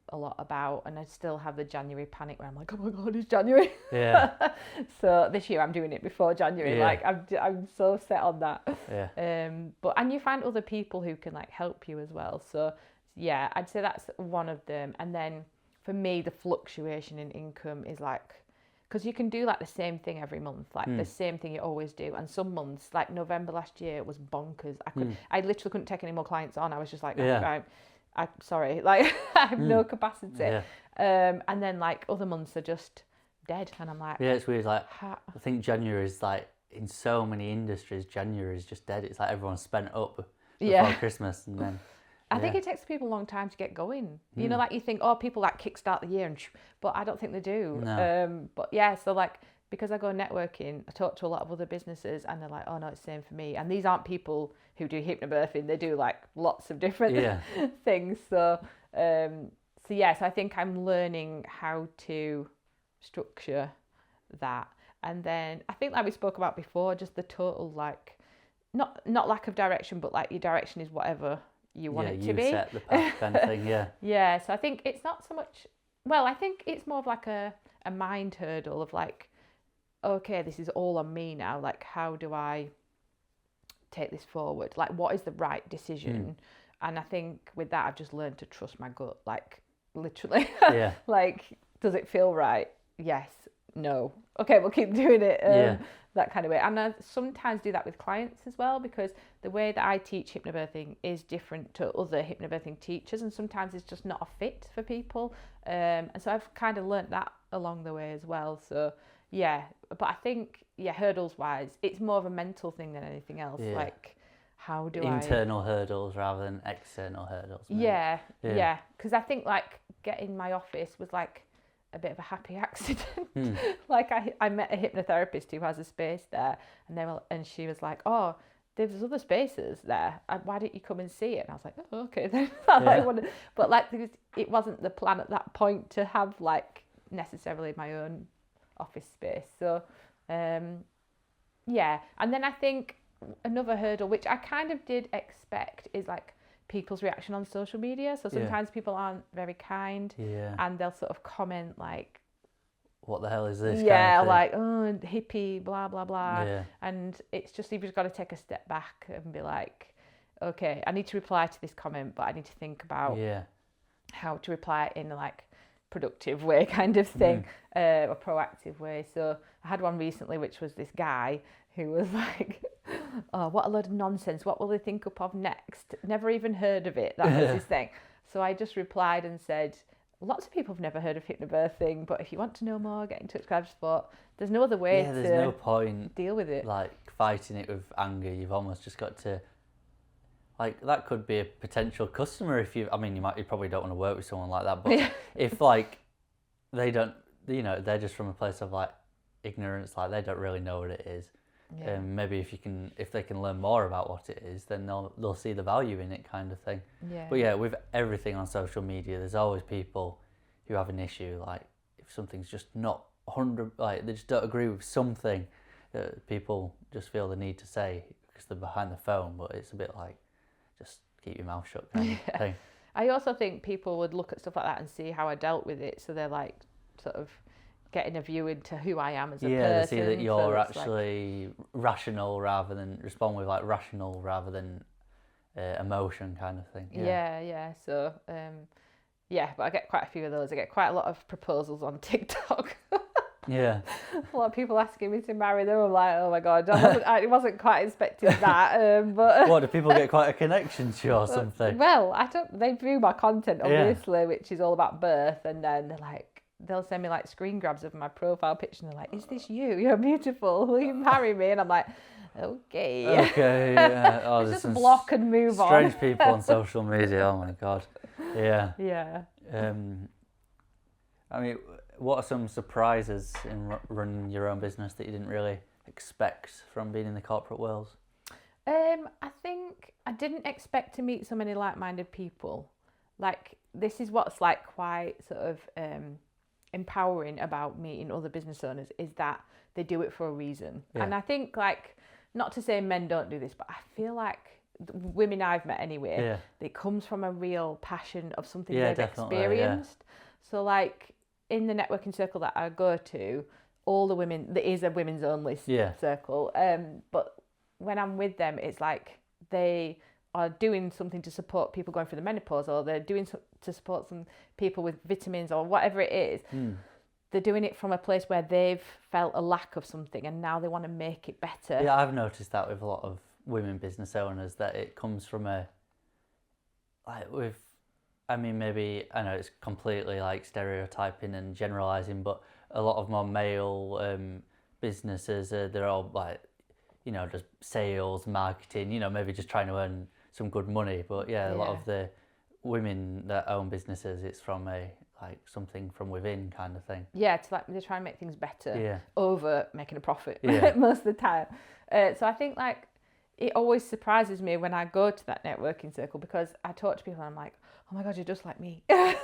a lot about, and I still have the January panic where I'm like, oh my God, it's January. Yeah. So this year I'm doing it before January. Like I'm so set on that. Yeah. And you find other people who can like help you as well. So yeah, I'd say that's one of them. And then for me, the fluctuation in income is like, because you can do like the same thing every month, like the same thing you always do. And some months, like November last year, it was bonkers. I literally couldn't take any more clients on. I was just like, I'm sorry, like I have no capacity. Yeah. And then like other months are just dead, and I'm like, yeah, it's weird. Like I think January is like, in so many industries, January is just dead. It's like everyone's spent up before Christmas, and then. I think it takes people a long time to get going. You know, like you think, oh, people like kickstart the year, but I don't think they do. No. But yeah, so like, because I go networking, I talk to a lot of other businesses, and they're like, oh no, it's the same for me. And these aren't people who do Hypno-Birthing, they do like lots of different things. So I think I'm learning how to structure that. And then I think, like we spoke about before, just the total like, not lack of direction, but like your direction is whatever you want it to be. Yeah, you set the path kind of thing, yeah. Yeah, so I think it's not so much, well, I think it's more of like a mind hurdle of like, okay, this is all on me now, like how do I take this forward? Like what is the right decision? And I think with that I've just learned to trust my gut, like literally. Yeah. Like, does it feel right? Yes. No. Okay, we'll keep doing it. that kind of way. And I sometimes do that with clients as well, because the way that I teach hypnobirthing is different to other hypnobirthing teachers, and sometimes it's just not a fit for people. And so I've kind of learnt that along the way as well. So yeah, but I think, hurdles wise, it's more of a mental thing than anything else. Yeah. Like, how do internal hurdles rather than external hurdles. Maybe. Yeah. Because I think like getting my office was like a bit of a happy accident. Like I met a hypnotherapist who has a space there, and she was like, "Oh, there's other spaces there. Why don't you come and see it?" And I was like, "Oh, okay then." But like, it wasn't the plan at that point to have like necessarily my own office space. So, yeah. And then I think another hurdle, which I kind of did expect, is like people's reaction on social media. So sometimes people aren't very kind, and they'll sort of comment like, what the hell is this? Yeah, kind of like, oh, hippie, blah, blah, blah. Yeah. And it's just, you've just got to take a step back and be like, okay, I need to reply to this comment, but I need to think about how to reply in a like productive way kind of thing, a proactive way. So I had one recently, which was this guy who was like, oh, what a load of nonsense. What will they think up of next? Never even heard of it. That was his thing. So I just replied and said, lots of people have never heard of hypnobirthing, but if you want to know more, get in touch. I just thought there's no other way there's no point deal with it. Like fighting it with anger. You've almost just got to, like, that could be a potential customer if you, I mean, you probably don't want to work with someone like that, but if like they don't, you know, they're just from a place of like ignorance, like they don't really know what it is. Maybe if they can learn more about what it is, then they'll see the value in it, kind of thing. But yeah, with everything on social media, there's always people who have an issue. Like if something's just not 100, like they just don't agree with something, people just feel the need to say because they're behind the phone. But it's a bit like, just keep your mouth shut kind of thing. I also think people would look at stuff like that and see how I dealt with it, so they're like sort of getting a view into who I am as a person. Yeah, they see that you're actually like rational rather than respond with like rational rather than emotion kind of thing. Yeah. So, but I get quite a few of those. I get quite a lot of proposals on TikTok. Yeah. A lot of people asking me to marry them. I'm like, oh my God, I wasn't quite expecting that. But what, do people get quite a connection to you or something? Well, they view my content, obviously, which is all about birth, and then they're like, they'll send me like screen grabs of my profile picture and they're like, is this you? You're beautiful. Will you marry me? And I'm like, okay. Yeah. Oh, just block and move on. Strange people on social media. Oh my God. Yeah. I mean, what are some surprises in running your own business that you didn't really expect from being in the corporate world? I think I didn't expect to meet so many like-minded people. Like, this is what's like quite sort of empowering about meeting other business owners, is that they do it for a reason. And I think, like, not to say men don't do this, but I feel like women I've met anyway, it comes from a real passion of something they've experienced. So like in the networking circle that I go to, all the women, there is a women's only circle, but when I'm with them, it's like they are doing something to support people going through the menopause, or they're doing to support some people with vitamins or whatever it is. They're doing it from a place where they've felt a lack of something and now they want to make it better. Yeah, I've noticed that with a lot of women business owners, that it comes from maybe, I know it's completely like stereotyping and generalising, but a lot of more male businesses, they're all like, you know, just sales, marketing, you know, maybe just trying to earn some good money. But a lot of the women that own businesses, it's from something from within kind of thing. Yeah, it's like they're trying to make things better over making a profit most of the time. So I think like it always surprises me when I go to that networking circle, because I talk to people and I'm like, oh my God, you're just like me. And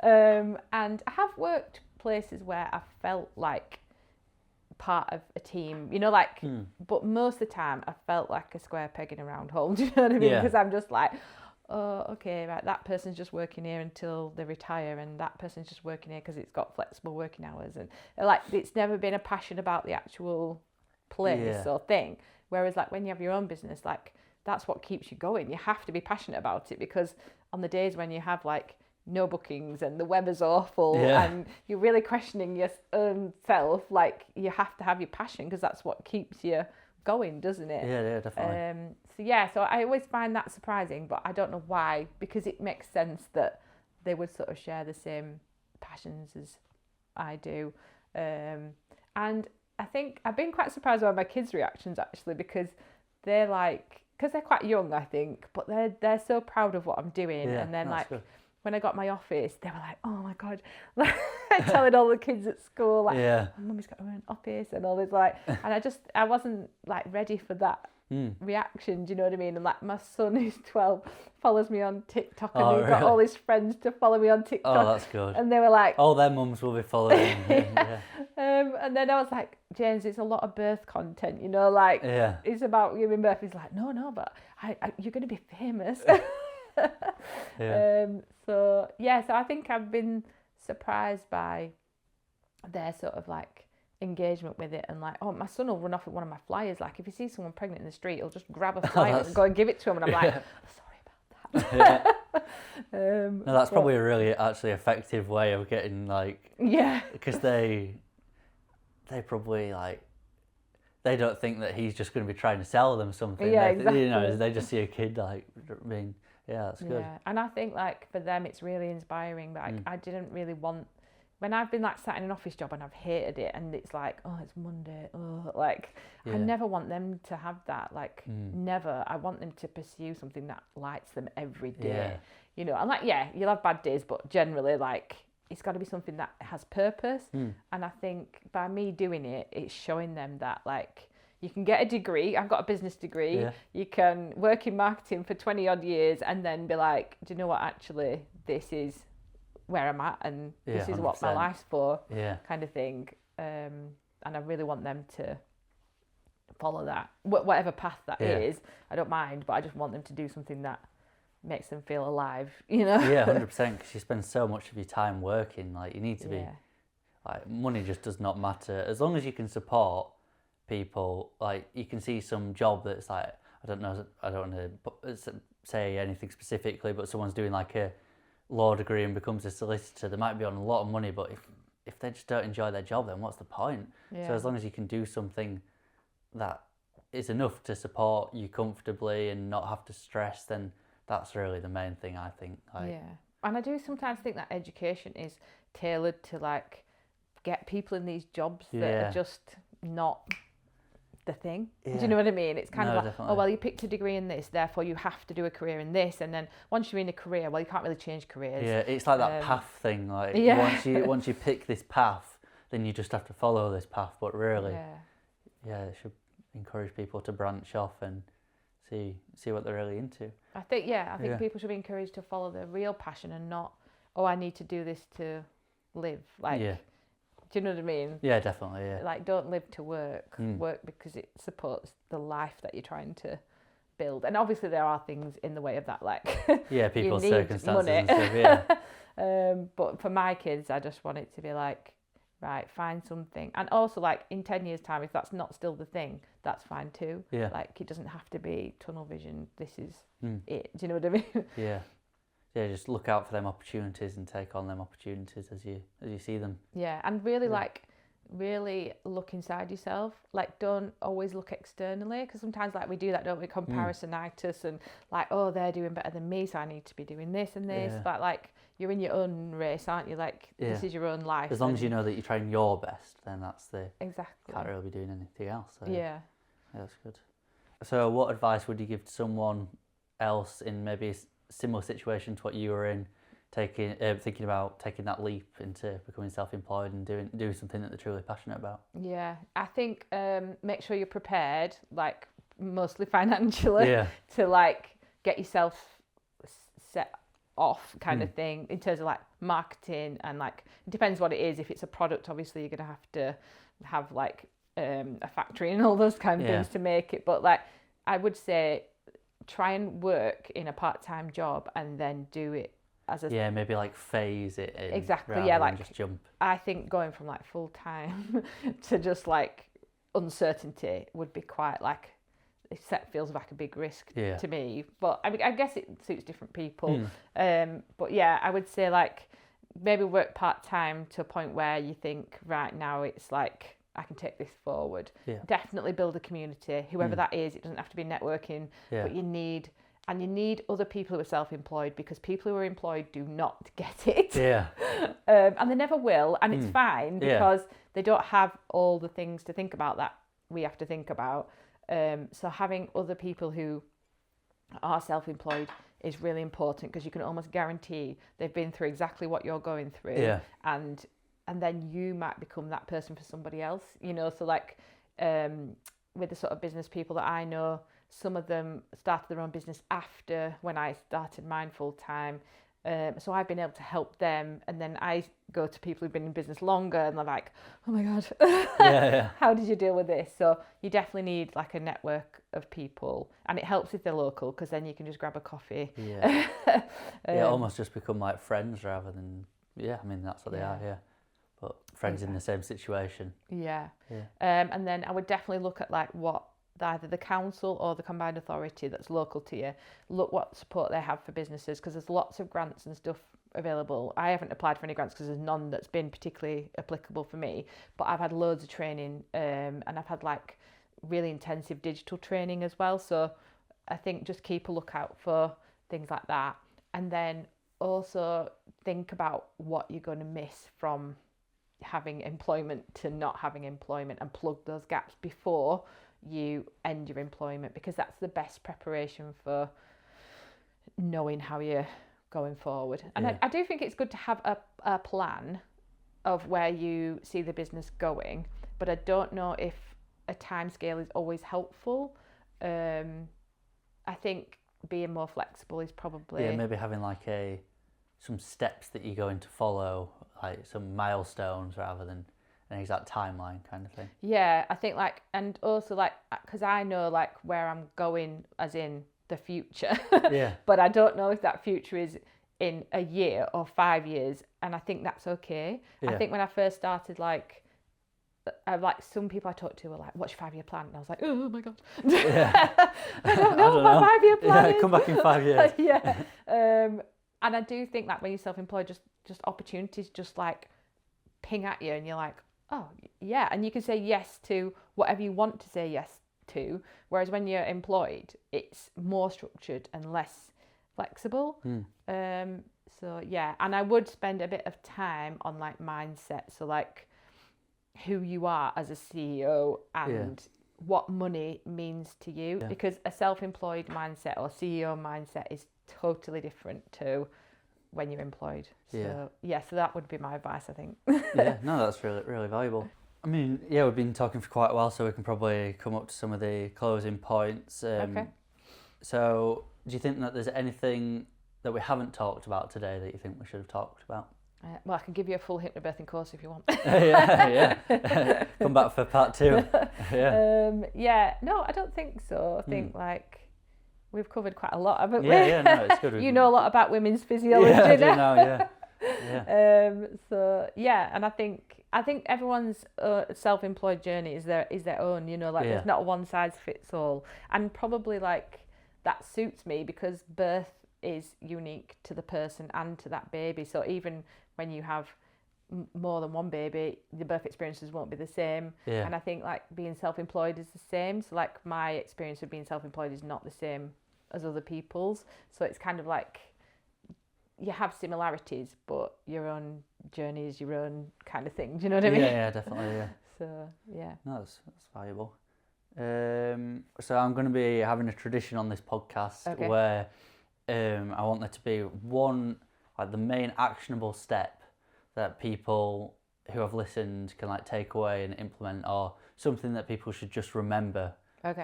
I have worked places where I felt like part of a team, you know, like, but most of the time I felt like a square peg in a round hole. Do you know what I mean? Because I'm just like, oh, okay, right, that person's just working here until they retire, and that person's just working here because it's got flexible working hours, and like it's never been a passion about the actual place or thing. Whereas like when you have your own business, like that's what keeps you going. You have to be passionate about it, because on the days when you have like no bookings and the weather's awful, Yeah. and you're really questioning your own self. Like, you have to have your passion, because that's what keeps you going, doesn't it? Yeah, definitely. So I always find that surprising, but I don't know why, because it makes sense that they would sort of share the same passions as I do. And I think I've been quite surprised by my kids' reactions, actually, because they're like, because they're quite young, I think, but they're so proud of what I'm doing. Yeah, and then that's like good. when I got my office, they were like, oh my God, like telling all the kids at school, like, Yeah. Mummy's got her own office and all this, like, and I wasn't like ready for that reaction, do you know what I mean? And like, my son, who's 12, follows me on TikTok, and Oh, he's got really? all his friends to follow me on TikTok. Oh, that's good. And they were like, All their mums will be following. Yeah. and then I was like, James, it's a lot of birth content, you know, like, Yeah. it's about giving birth. He's like, no, but you're going to be famous. Yeah. So I think I've been surprised by their sort of like engagement with it, and like, oh, my son will run off with one of my flyers. Like, if he sees someone pregnant in the street, he'll just grab a flyer and go and give it to him, and I'm like, sorry about that. No, that's probably a really actually effective way of getting like, because they probably like, they don't think that he's just going to be trying to sell them something. Yeah, You know, exactly. they just see a kid like, I mean, yeah, that's good. Yeah, and I think like for them it's really inspiring. Like, I didn't really want, when I've been like sat in an office job and I've hated it, and it's like, oh, it's Monday, like, I never want them to have that. Like, never. I want them to pursue something that lights them every day. Yeah. You know, and like, yeah, you'll have bad days, but generally, like, it's got to be something that has purpose. And I think by me doing it, it's showing them that, like, you can get a degree. I've got a business degree. Yeah. You can work in marketing for 20 odd years and then be like, do you know what, actually, this is where I'm at, and this is what my 100%. life's for, Yeah. kind of thing. And I really want them to follow that, whatever path that is. I don't mind, but I just want them to do something that makes them feel alive, you know? Yeah, 100%, because you spend so much of your time working. Like, you need to be, like, money just does not matter. As long as you can support people, like, you can see some job that's like, I don't want to say anything specifically, but someone's doing like a law degree and becomes a solicitor. They might be on a lot of money, but if they just don't enjoy their job, then what's the point? Yeah. So as long as you can do something that is enough to support you comfortably and not have to stress, then that's really the main thing, I think. Like, Yeah. And I do sometimes think that education is tailored to like get people in these jobs that are just not the thing. Do you know what I mean? It's kind of like, definitely. oh, well, you picked a degree in this, therefore you have to do a career in this, and then once you're in a career, well, you can't really change careers. Yeah, it's like that path thing. Like, once you pick this path, then you just have to follow this path. But really, it should encourage people to branch off and see what they're really into. I think people should be encouraged to follow their real passion and not, oh, I need to do this to live. Like, do you know what I mean? Yeah, definitely. Yeah. Like, don't live to work. Work because it supports the life that you're trying to build. And obviously there are things in the way of that, like people's you need circumstances money. and stuff. Yeah. But for my kids, I just want it to be like, right, find something. And also, like, in 10 years' time, if that's not still the thing, that's fine too. Yeah. Like, it doesn't have to be tunnel vision. This is it. Do you know what I mean? Yeah. Yeah, just look out for them opportunities and take on them opportunities as you see them. Yeah, and really really look inside yourself. Like, don't always look externally, because sometimes, like, we do that, don't we? Comparisonitis and like, oh, they're doing better than me, so I need to be doing this and this. But like, you're in your own race, aren't you? Like, this is your own life. As long as you know that you're trying your best, then that's exactly. Can't really be doing anything else. So Yeah, that's good. So, what advice would you give to someone else in maybe a similar situation to what you were in, thinking about taking that leap into becoming self-employed and doing something that they're truly passionate about? Yeah, I think make sure you're prepared, like, mostly financially, to like get yourself set off, kind of thing, in terms of like marketing, and like, it depends what it is. If it's a product, obviously you're gonna have to have like a factory and all those kind of things to make it. But like, I would say try and work in a part-time job and then do it as a maybe like phase it in. Exactly. rather Yeah, than like, just jump. I think going from like full time to just like uncertainty would be quite like, feels like a big risk Yeah. to me. But I mean, I guess it suits different people. Mm. But yeah, I would say like maybe work part-time to a point where you think right now it's like I can take this forward. Yeah. Definitely build a community, whoever that is. It doesn't have to be networking, but you need other people who are self-employed, because people who are employed do not get it. Yeah. And they never will, and it's fine because they don't have all the things to think about that we have to think about. So having other people who are self-employed is really important, because you can almost guarantee they've been through exactly what you're going through. Yeah. And then you might become that person for somebody else, you know. So like with the sort of business people that I know, some of them started their own business after when I started mine full time. So I've been able to help them, and then I go to people who've been in business longer and they're like, oh my God, how did you deal with this? So you definitely need like a network of people, and it helps if they're local, because then you can just grab a coffee. Yeah. Almost just become like friends rather than, I mean, that's what they are, but friends in the same situation. Yeah. And then I would definitely look at like what either the council or the combined authority that's local to you, look what support they have for businesses, because there's lots of grants and stuff available. I haven't applied for any grants because there's none that's been particularly applicable for me, but I've had loads of training, and I've had like really intensive digital training as well. So I think just keep a lookout for things like that, and then also think about what you're going to miss from having employment to not having employment, and plug those gaps before you end your employment, because that's the best preparation for knowing how you're going forward. And I do think it's good to have a plan of where you see the business going, but I don't know if a timescale is always helpful. I think being more flexible is probably... maybe having like some steps that you're going to follow, like some milestones rather than an exact timeline kind of thing. Yeah, I think like, and also like, because I know like where I'm going as in the future, but I don't know if that future is in a year or 5 years, and I think that's okay. I think when I first started, like some people I talked to were like, what's your 5-year plan? And I was like, oh my God. I don't know what my 5-year plan is. Come back in 5 years. And I do think that when you're self-employed, just opportunities just like ping at you, and you're like, oh yeah, and you can say yes to whatever you want to say yes to, whereas when you're employed it's more structured and less flexible. So yeah, and I would spend a bit of time on like mindset, so like who you are as a CEO and what money means to you, because a self-employed mindset or CEO mindset is totally different to when you're employed. So so that would be my advice, I think. No, that's really, really valuable. I mean, we've been talking for quite a while, so we can probably come up to some of the closing points. Okay. So do you think that there's anything that we haven't talked about today that you think we should have talked about? Well, I can give you a full Hypno-Birthing course if you want. Come back for part 2. No, I don't think so. I think like we've covered quite a lot, haven't we? No, it's good. You know a lot about women's physiology. I do know, So and I think everyone's self-employed journey is their own. You know, like there's not a one size fits all, and probably like that suits me because birth is unique to the person and to that baby. So even when you have more than one baby, the birth experiences won't be the same. And I think like being self-employed is the same. So like my experience of being self-employed is not the same as other people's. So it's kind of like you have similarities, but your own journey is your own kind of thing. Do you know what I mean? Yeah, definitely. So yeah. No, that's valuable. So I'm going to be having a tradition on this podcast where I want there to be one, like the main actionable step that people who have listened can like take away and implement, or something that people should just remember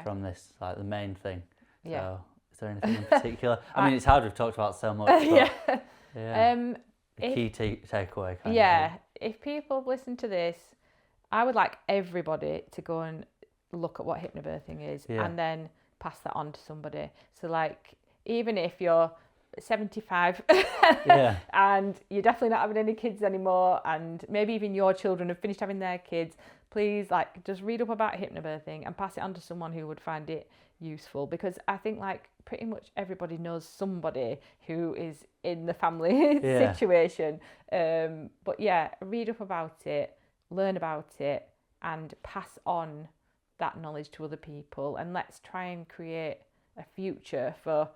from this, like the main thing. So is there anything in particular? I mean, it's hard, we've talked about so much, but a key takeaway kind of thing. If people have listened to this, I would like everybody to go and look at what Hypno-Birthing is and then pass that on to somebody. So like, even if you're 75 Yeah. and you're definitely not having any kids anymore, and maybe even your children have finished having their kids, please like just read up about hypnobirthing and pass it on to someone who would find it useful, because I think like pretty much everybody knows somebody who is in the family situation. But yeah, read up about it, learn about it, and pass on that knowledge to other people, and let's try and create a future for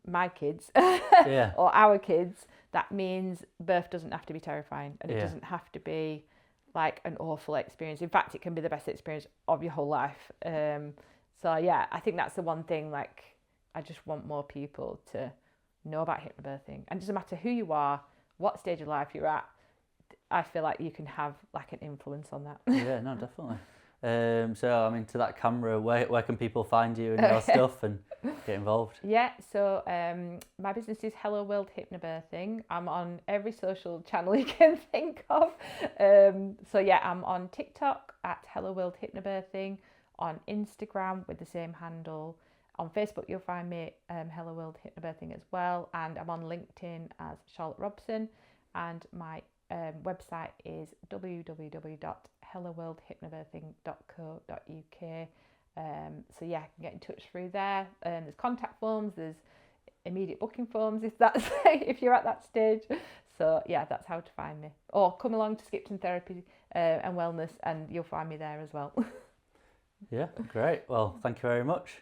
my kids or our kids that means birth doesn't have to be terrifying, and it doesn't have to be like an awful experience. In fact, it can be the best experience of your whole life. So yeah, I think that's the one thing, like I just want more people to know about hypnobirthing, and it doesn't matter who you are, what stage of life you're at, I feel like you can have like an influence on that. Yeah, no, definitely. So I mean, to that camera, where can people find you and your stuff and get involved? Yeah, so my business is Hello World Hypno-Birthing. I'm on every social channel you can think of. So yeah, I'm on TikTok at Hello World Hypno-Birthing, on Instagram with the same handle. On Facebook, you'll find me Hello World Hypno-Birthing as well, and I'm on LinkedIn as Charlotte Robson, and my website is www.helloworldhypnobirthing.co.uk. So yeah, you can get in touch through there. There's contact forms, there's immediate booking forms if you're at that stage. So yeah, that's how to find me. Or come along to Skipton Therapy and Wellness, and you'll find me there as well. Yeah, great. Well, thank you very much.